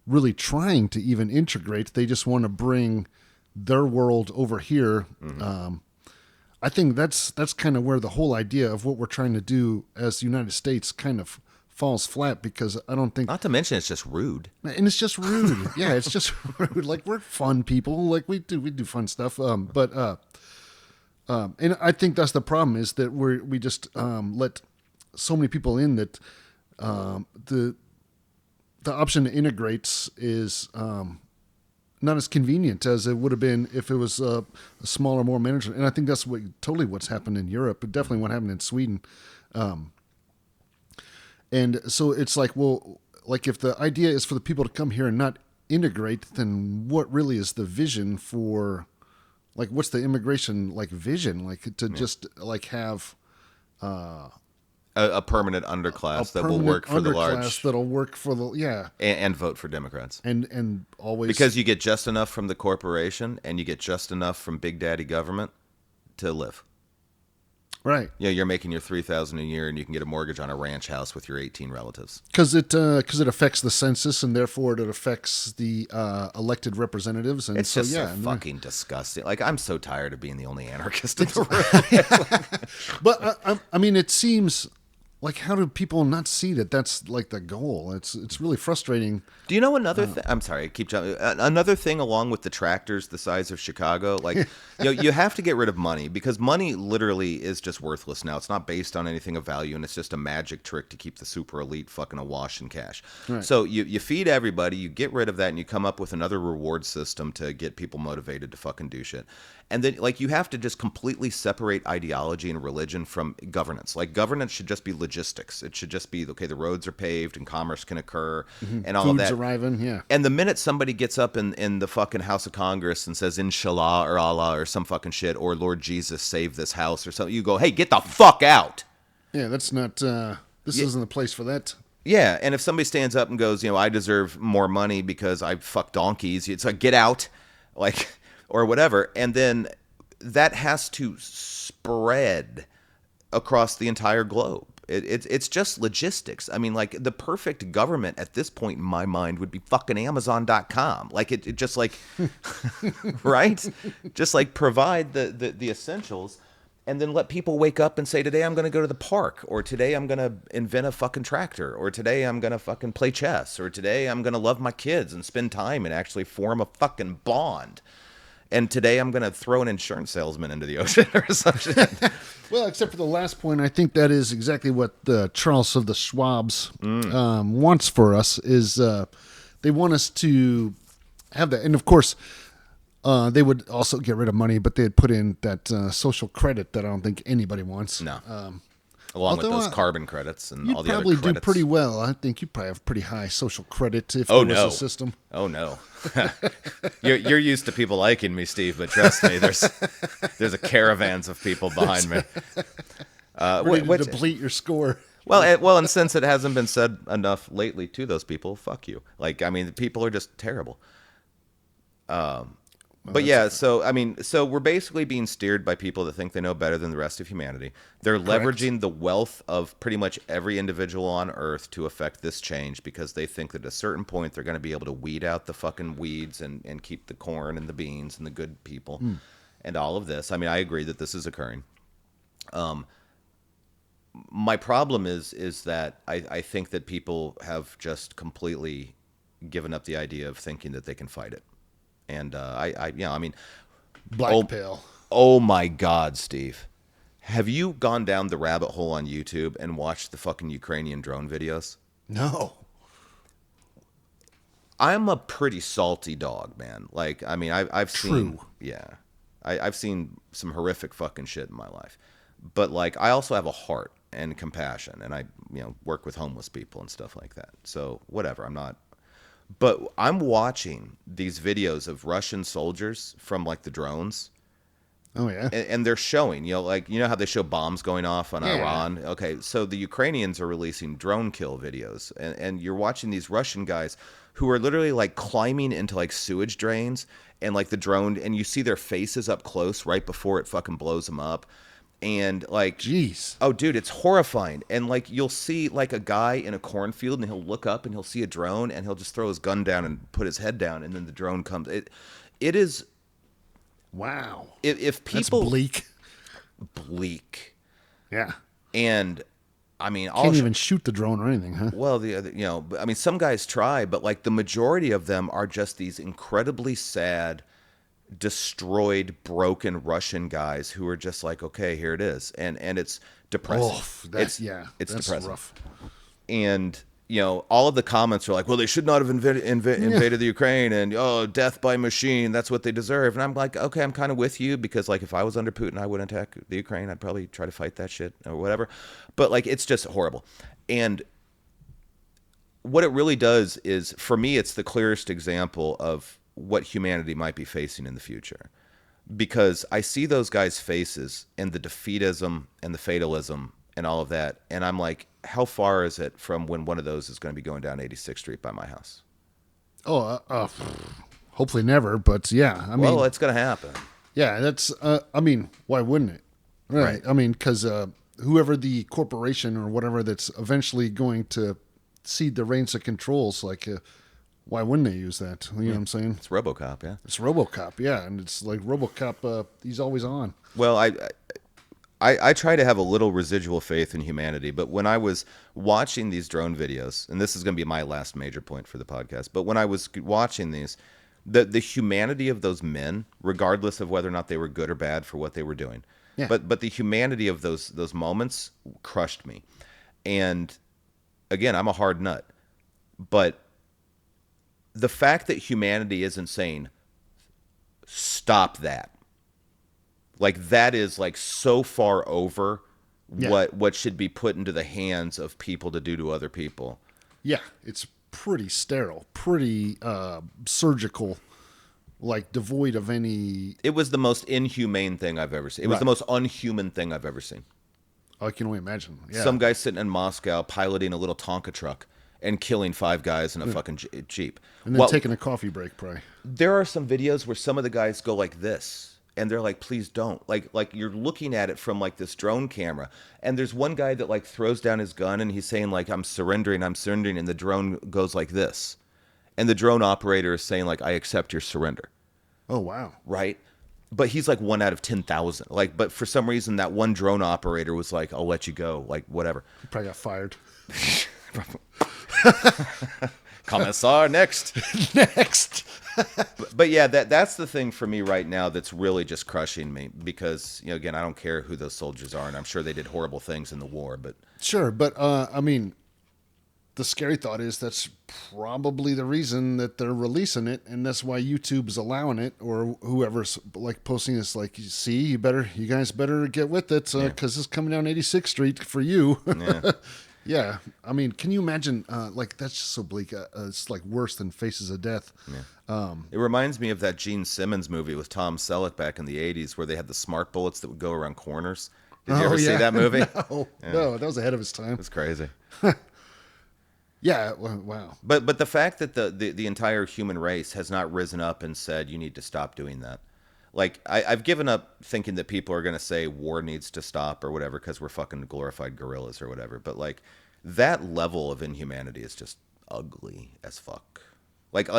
S2: really trying to even integrate. They just want to bring their world over here. Mm-hmm. I think that's kind of where the whole idea of what we're trying to do as the United States kind of falls flat, because I don't think...
S1: Not to mention it's just rude.
S2: And it's just rude. Yeah, it's just rude. Like, we're fun people. Like, we do fun stuff. And I think that's the problem, is that we just let so many people in that the option to integrate is not as convenient as it would have been if it was a smaller, more management. And I think that's totally what's happened in Europe, but definitely what happened in Sweden. And so it's like, well, like if the idea is for the people to come here and not integrate, then what really is the vision for, like, what's the immigration like vision? Like to just like have
S1: a permanent underclass that will work for the large,
S2: that'll work for the
S1: and vote for Democrats,
S2: and always,
S1: because you get just enough from the corporation and you get just enough from Big Daddy government to live.
S2: Right.
S1: Yeah, you're making your $3,000 a year, and you can get a mortgage on a ranch house with your 18 relatives.
S2: Because it affects the census, and therefore it affects the elected representatives. And
S1: it's just fucking disgusting. Like, I'm so tired of being the only anarchist in the room.
S2: But I mean, it seems like, how do people not see that that's like the goal? It's really frustrating.
S1: Do you know another thing? I'm sorry, I keep jumping. Another thing, along with the tractors the size of Chicago, like, you have to get rid of money, because money literally is just worthless now. It's not based on anything of value, and it's just a magic trick to keep the super elite fucking awash in cash. Right. So you feed everybody, you get rid of that, and you come up with another reward system to get people motivated to fucking do shit. And then, like, you have to just completely separate ideology and religion from governance. Like, governance should just be logistics. It should just be, okay, the roads are paved and commerce can occur and all
S2: Food's
S1: of that.
S2: arriving, yeah.
S1: And the minute somebody gets up in the fucking House of Congress and says, Inshallah or Allah or some fucking shit, or Lord Jesus save this house or something, you go, hey, get the fuck out.
S2: Yeah, that's not, this isn't the place for that.
S1: Yeah, and if somebody stands up and goes, I deserve more money because I fuck donkeys, it's like, get out, like, or whatever. And then that has to spread across the entire globe. It's just logistics. I mean, like, the perfect government at this point in my mind would be fucking Amazon.com. Like, it just like, right? Just like provide the essentials and then let people wake up and say, today I'm going to go to the park, or today I'm going to invent a fucking tractor, or today I'm going to fucking play chess, or today I'm going to love my kids and spend time and actually form a fucking bond. And today I'm going to throw an insurance salesman into the ocean or something.
S2: Well, except for the last point, I think that is exactly what Charles of the Schwabs wants for us, is they want us to have that. And, of course, they would also get rid of money, but they'd put in that social credit that I don't think anybody wants.
S1: No. Along with those carbon credits and all the other
S2: credits. You'd probably do pretty well. I think you probably have pretty high social credit if there was a system.
S1: Oh, no. You're used to people liking me, Steve, but trust me, there's a caravans of people behind me.
S2: Ready to deplete your score.
S1: Well, and since it hasn't been said enough lately to those people, fuck you. Like, I mean, people are just terrible. But yeah, so we're basically being steered by people that think they know better than the rest of humanity. They're leveraging the wealth of pretty much every individual on Earth to affect this change, because they think that at a certain point they're going to be able to weed out the fucking weeds and keep the corn and the beans and the good people and all of this. I mean, I agree that this is occurring. My problem is that I think that people have just completely given up the idea of thinking that they can fight it. And
S2: Black pill.
S1: Oh my God, Steve. Have you gone down the rabbit hole on YouTube and watched the fucking Ukrainian drone videos?
S2: No.
S1: I'm a pretty salty dog, man. Like, I mean, I've seen, I've seen some horrific fucking shit in my life. But like, I also have a heart and compassion, and I, work with homeless people and stuff like that. So whatever, but I'm watching these videos of Russian soldiers from like the drones.
S2: Oh yeah.
S1: And they're showing, like, how they show bombs going off on Iran. Okay. So the Ukrainians are releasing drone kill videos, and you're watching these Russian guys who are literally like climbing into like sewage drains, and like the drone, and you see their faces up close right before it fucking blows them up. And like,
S2: jeez,
S1: oh dude, it's horrifying. And like, you'll see like a guy in a cornfield, and he'll look up and he'll see a drone, and he'll just throw his gun down and put his head down, and then the drone comes. It is,
S2: wow.
S1: If people,
S2: that's
S1: bleak,
S2: yeah.
S1: And I mean,
S2: can't even shoot the drone or anything, huh?
S1: Well, I mean, some guys try, but like the majority of them are just these incredibly sad, destroyed, broken Russian guys who are just like, okay, here it is, and it's depressing. It's depressing.
S2: Rough.
S1: And all of the comments are like, well, they should not have invaded the Ukraine, and death by machine, that's what they deserve. And I'm like, okay, I'm kind of with you, because like if I was under Putin, I wouldn't attack the Ukraine. I'd probably try to fight that shit or whatever. But like, it's just horrible. And what it really does is, for me, it's the clearest example of what humanity might be facing in the future, because I see those guys' faces and the defeatism and the fatalism and all of that, and I'm like, how far is it from when one of those is going to be going down 86th Street by my house?
S2: Hopefully never, but yeah, I mean,
S1: it's going to happen.
S2: Yeah, that's I mean, why wouldn't it? Right. I mean, because whoever the corporation or whatever that's eventually going to cede the reins of controls, like, why wouldn't they use that? You know what I'm saying?
S1: It's RoboCop, yeah.
S2: It's RoboCop, yeah, and it's like RoboCop. He's always on.
S1: Well, I try to have a little residual faith in humanity, but when I was watching these drone videos, and this is going to be my last major point for the podcast, but when I was watching these, the humanity of those men, regardless of whether or not they were good or bad for what they were doing, but the humanity of those moments crushed me. And again, I'm a hard nut, but the fact that humanity isn't saying, stop that. Like, that is like so far over
S2: Yeah.
S1: what should be put into the hands of people to do to other people.
S2: Yeah, it's pretty sterile, pretty surgical, like devoid of any.
S1: It was the most inhumane thing I've ever seen. It was the most unhuman thing I've ever seen.
S2: I can only imagine. Yeah.
S1: Some guy sitting in Moscow piloting a little Tonka truck and killing 5 guys in a fucking Jeep.
S2: And then taking a coffee break, probably.
S1: There are some videos where some of the guys go like this, and they're like, please don't. Like you're looking at it from like this drone camera, and there's one guy that like throws down his gun, and he's saying like, I'm surrendering, and the drone goes like this. And the drone operator is saying like, I accept your surrender.
S2: Oh, wow.
S1: Right? But he's like 1 out of 10,000. Like, but for some reason, that one drone operator was like, "I'll let you go." Like, whatever.
S2: He probably got fired.
S1: Commissar, next.
S2: Next.
S1: But yeah, that's the thing for me right now that's really just crushing me because, again, I don't care who those soldiers are, and I'm sure they did horrible things in the war, but
S2: Sure, but I mean, the scary thought is that's probably the reason that they're releasing it, and that's why YouTube's allowing it, or whoever's like posting this. Like, see, you guys better get with it, because it's coming down 86th Street for you.
S1: yeah.
S2: Yeah, I mean, can you imagine? Like, that's just so bleak. It's like worse than Faces of Death.
S1: Yeah. It reminds me of that Gene Simmons movie with Tom Selleck back in the 80s where they had the smart bullets that would go around corners. Did you ever see that movie?
S2: No, that was ahead of its time.
S1: It's crazy.
S2: Yeah, wow.
S1: But the fact that the entire human race has not risen up and said, you need to stop doing that. Like, I've given up thinking that people are going to say war needs to stop or whatever because we're fucking glorified gorillas or whatever. But, like, that level of inhumanity is just ugly as fuck. Like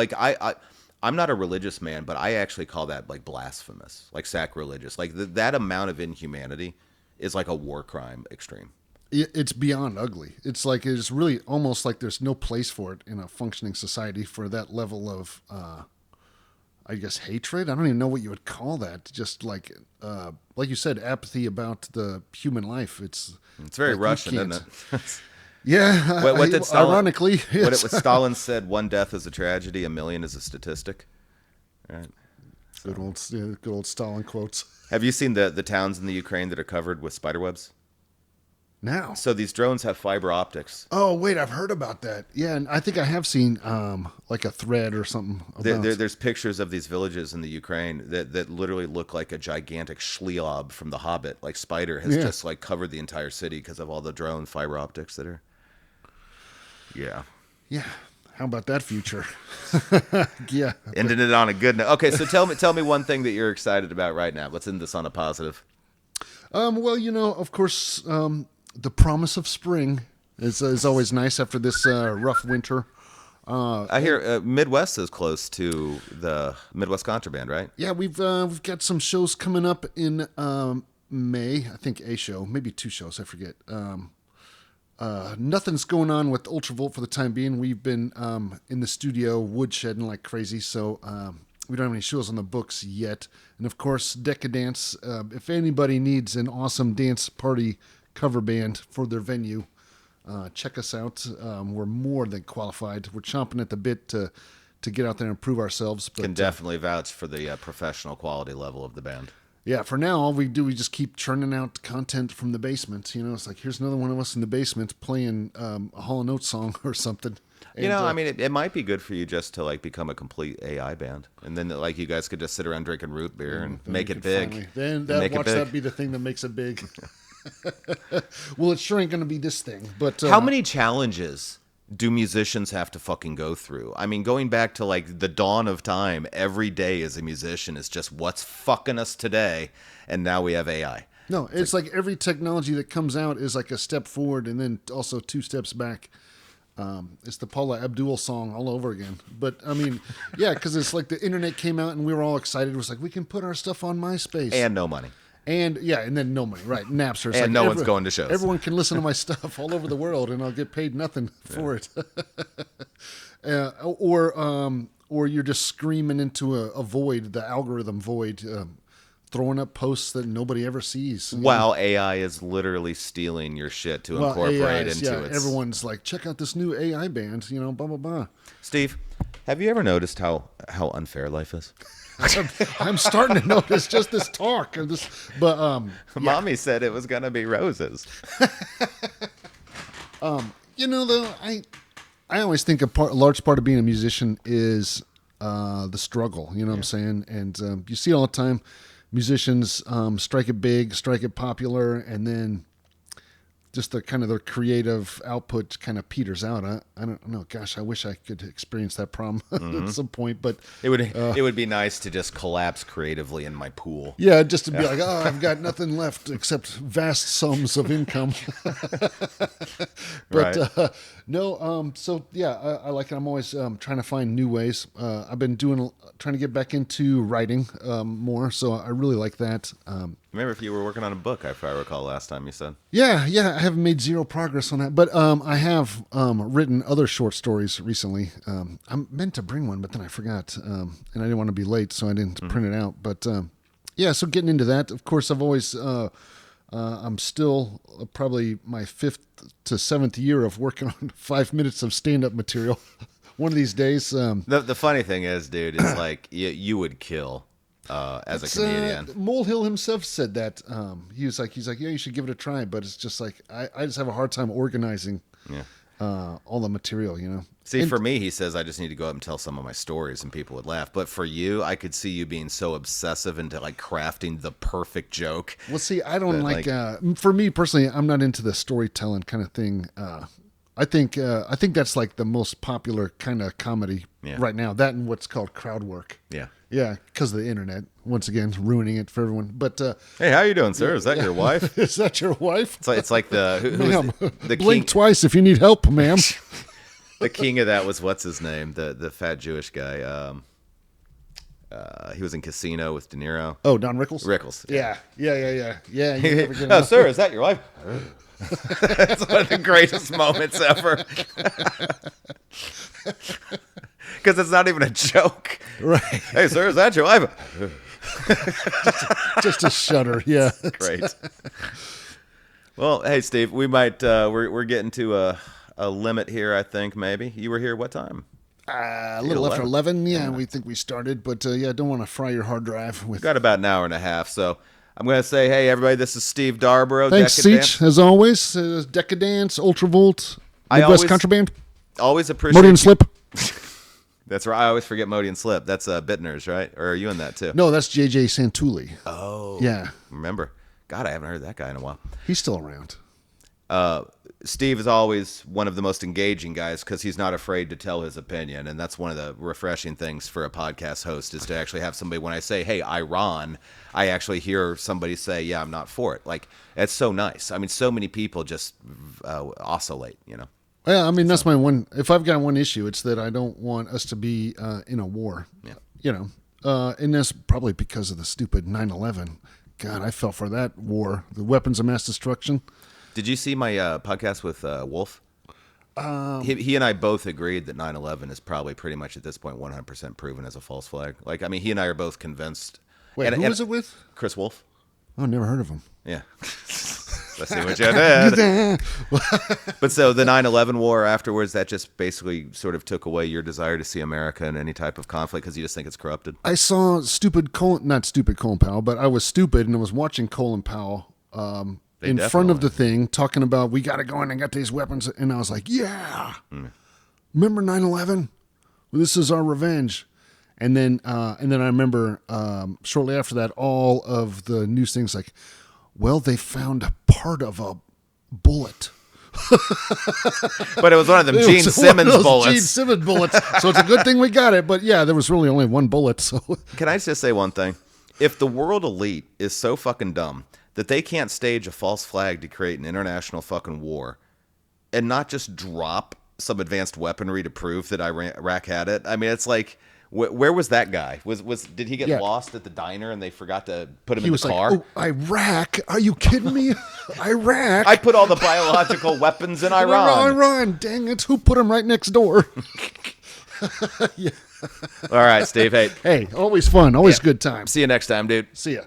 S1: I'm not a religious man, but I actually call that, like, blasphemous, like sacrilegious. Like, that amount of inhumanity is like a war crime extreme.
S2: It's beyond ugly. It's like, it's really almost like there's no place for it in a functioning society for that level of, I guess, hatred. I don't even know what you would call that. Just like you said, apathy about the human life. It's
S1: very
S2: like,
S1: Russian, isn't it?
S2: Yeah.
S1: What did Stalin,
S2: ironically, yes.
S1: what Stalin said, 1 death is a tragedy, 1,000,000 is a statistic. All right.
S2: So. Good old Stalin quotes.
S1: Have you seen the towns in the Ukraine that are covered with spider webs?
S2: Now.
S1: So these drones have fiber optics.
S2: Oh, wait, I've heard about that. Yeah, and I think I have seen like a thread or something.
S1: There's pictures of these villages in the Ukraine that literally look like a gigantic Shliab from The Hobbit. Like spider has just like covered the entire city because of all the drone fiber optics that are. Yeah.
S2: Yeah. How about that future? Yeah.
S1: Ending it on a good note. Okay, so tell me one thing that you're excited about right now. Let's end this on a positive.
S2: Well, of course, the promise of spring is always nice after this rough winter.
S1: I hear Midwest is close to the Midwest Contraband, right?
S2: Yeah, we've got some shows coming up in May. I think a show, maybe 2 shows. I forget. Nothing's going on with Ultravolt for the time being. We've been in the studio woodshedding like crazy, so we don't have any shows on the books yet. And of course, Decadence. If anybody needs an awesome dance party cover band for their venue, check us out. We're more than qualified. We're chomping at the bit to get out there and prove ourselves. But,
S1: can definitely vouch for the professional quality level of the band.
S2: Yeah, for now, all we do, we just keep churning out content from the basement. It's like, here's another one of us in the basement playing a Hall & Oates song or something. And,
S1: I mean, it might be good for you just to like become a complete AI band, and then like you guys could just sit around drinking root beer and make it big.
S2: Then that be the thing that makes it big. Well, it sure ain't going to be this thing. But
S1: how many challenges do musicians have to fucking go through? I mean, going back to like the dawn of time, every day as a musician is just what's fucking us today, and now we have AI.
S2: No, it's like every technology that comes out is like a step forward and then also 2 steps back. It's the Paula Abdul song all over again. But I mean, yeah, because it's like the internet came out and we were all excited. It was like, we can put our stuff on MySpace.
S1: And no money.
S2: And then no money, right? Napster.
S1: And like no one's going to shows.
S2: Everyone can listen to my stuff all over the world, and I'll get paid nothing for it. Or you're just screaming into a void, the algorithm void, throwing up posts that nobody ever sees.
S1: While AI is literally stealing your shit to incorporate into it.
S2: Everyone's like, check out this new AI band, blah, blah, blah.
S1: Steve, have you ever noticed how unfair life is?
S2: I'm starting to notice just this talk and this, but
S1: Mommy said it was gonna be roses.
S2: though, I always think a large part of being a musician is the struggle. You know what I'm saying? And you see it all the time. Musicians strike it big, strike it popular, and then just the kind of their creative output kind of peters out. I don't know. Gosh, I wish I could experience that problem at some point. But
S1: It would be nice to just collapse creatively in my pool.
S2: yeah, just to be like, oh, I've got nothing left except vast sums of income. But
S1: Right.
S2: no, so yeah, I like it. I'm always trying to find new ways. I've been trying to get back into writing more, so I really like that.
S1: Remember if you were working on a book, if I recall last time you said.
S2: Yeah, I haven't made zero progress on that, but I have written other short stories recently. I meant to bring one, but then I forgot, and I didn't want to be late, so I didn't print it out. But yeah, so getting into that, of course, I've always, I'm still probably my 5th to 7th year of working on 5 minutes of stand-up material. One of these days.
S1: The funny thing is, dude, it's like you would kill as a comedian.
S2: Molehill himself said that. He's like, yeah, you should give it a try, but it's just like I just have a hard time organizing all the material, you know.
S1: See, for me, he says I just need to go up and tell some of my stories and people would laugh. But for you, I could see you being so obsessive into like crafting the perfect joke.
S2: Well, see, I don't like for me personally, I'm not into the storytelling kind of thing. I think that's like the most popular kind of comedy right now. That and what's called crowd work.
S1: Yeah.
S2: Yeah, because of the internet. Once again, ruining it for everyone. But
S1: hey, how you doing, sir? Is that your wife?
S2: Is that your wife?
S1: It's like the
S2: Ma'am,
S1: the
S2: blink
S1: king.
S2: twice if you need help, ma'am.
S1: The king of that was what's his name? The fat Jewish guy. He was in Casino with De Niro.
S2: Oh, Don Rickles.
S1: Rickles.
S2: Yeah. You never get
S1: Oh,
S2: enough.
S1: sir, is that your wife? That's one of the greatest moments ever. Because it's not even a joke.
S2: Right.
S1: Hey, sir, is that your wife?
S2: Just a shudder. Yeah.
S1: Great. Well, hey, Steve, we might we're getting to a limit here. I think maybe you were here. What time?
S2: A little after 11. Yeah, we think we started, but I don't want to fry your hard drive with.
S1: Got about an hour and a half, so I'm going to say, hey, everybody, this is Steve Darbro.
S2: Thanks,
S1: Decadence.
S2: Seach, as always. Decadence, Ultravolt, Midwest Contraband,
S1: Always appreciate
S2: Modi and Slip.
S1: That's right. I always forget Modi and Slip. That's Bittner's, right? Or are you in that too?
S2: No, that's JJ Santulli.
S1: Oh.
S2: Yeah.
S1: Remember. God, I haven't heard that guy in a while.
S2: He's still around.
S1: Steve is always one of the most engaging guys because he's not afraid to tell his opinion. And that's one of the refreshing things for a podcast host is to actually have somebody, when I say, hey, Iran, I actually hear somebody say, yeah, I'm not for it. Like, it's so nice. I mean, so many people just oscillate, you know.
S2: Yeah, I mean, that's my one. If I've got one issue, it's that I don't want us to be in a war.
S1: Yeah.
S2: You know, and that's probably because of the stupid 9/11. God, I fell for that war. The weapons of mass destruction.
S1: Did you see my podcast with Wolf? He and I both agreed that 9/11 is probably pretty much at this point 100% proven as a false flag. Like, I mean, he and I are both convinced.
S2: Wait, who was it with?
S1: Chris Wolf.
S2: Oh, never heard of him.
S1: Yeah. Let's see what you did. But so the 9/11 war afterwards, that just basically sort of took away your desire to see America in any type of conflict because you just think it's corrupted.
S2: I saw not stupid Colin Powell, but I was stupid and I was watching Colin Powell in front of the thing talking about we got to go in and get these weapons. And I was like, yeah, remember 9/11? This is our revenge. And then I remember shortly after that, all of the news things like, well, they found part of a bullet.
S1: But it was one of them Gene Simmons bullets.
S2: Gene Simmons bullets. So it's a good thing we got it. But yeah, there was really only one bullet. So
S1: Can I just say one thing? If the world elite is so fucking dumb that they can't stage a false flag to create an international fucking war and not just drop some advanced weaponry to prove that Iraq had it, I mean, it's like, where was that guy? Did he get lost at the diner and they forgot to put him in the car?
S2: Like, oh, Iraq? Are you kidding me? Iraq?
S1: I put all the biological weapons in Iran.
S2: Iran, dang it. Who put them right next door?
S1: Yeah. All right, Steve. Hey,
S2: always fun. Always good time.
S1: See you next time, dude.
S2: See ya.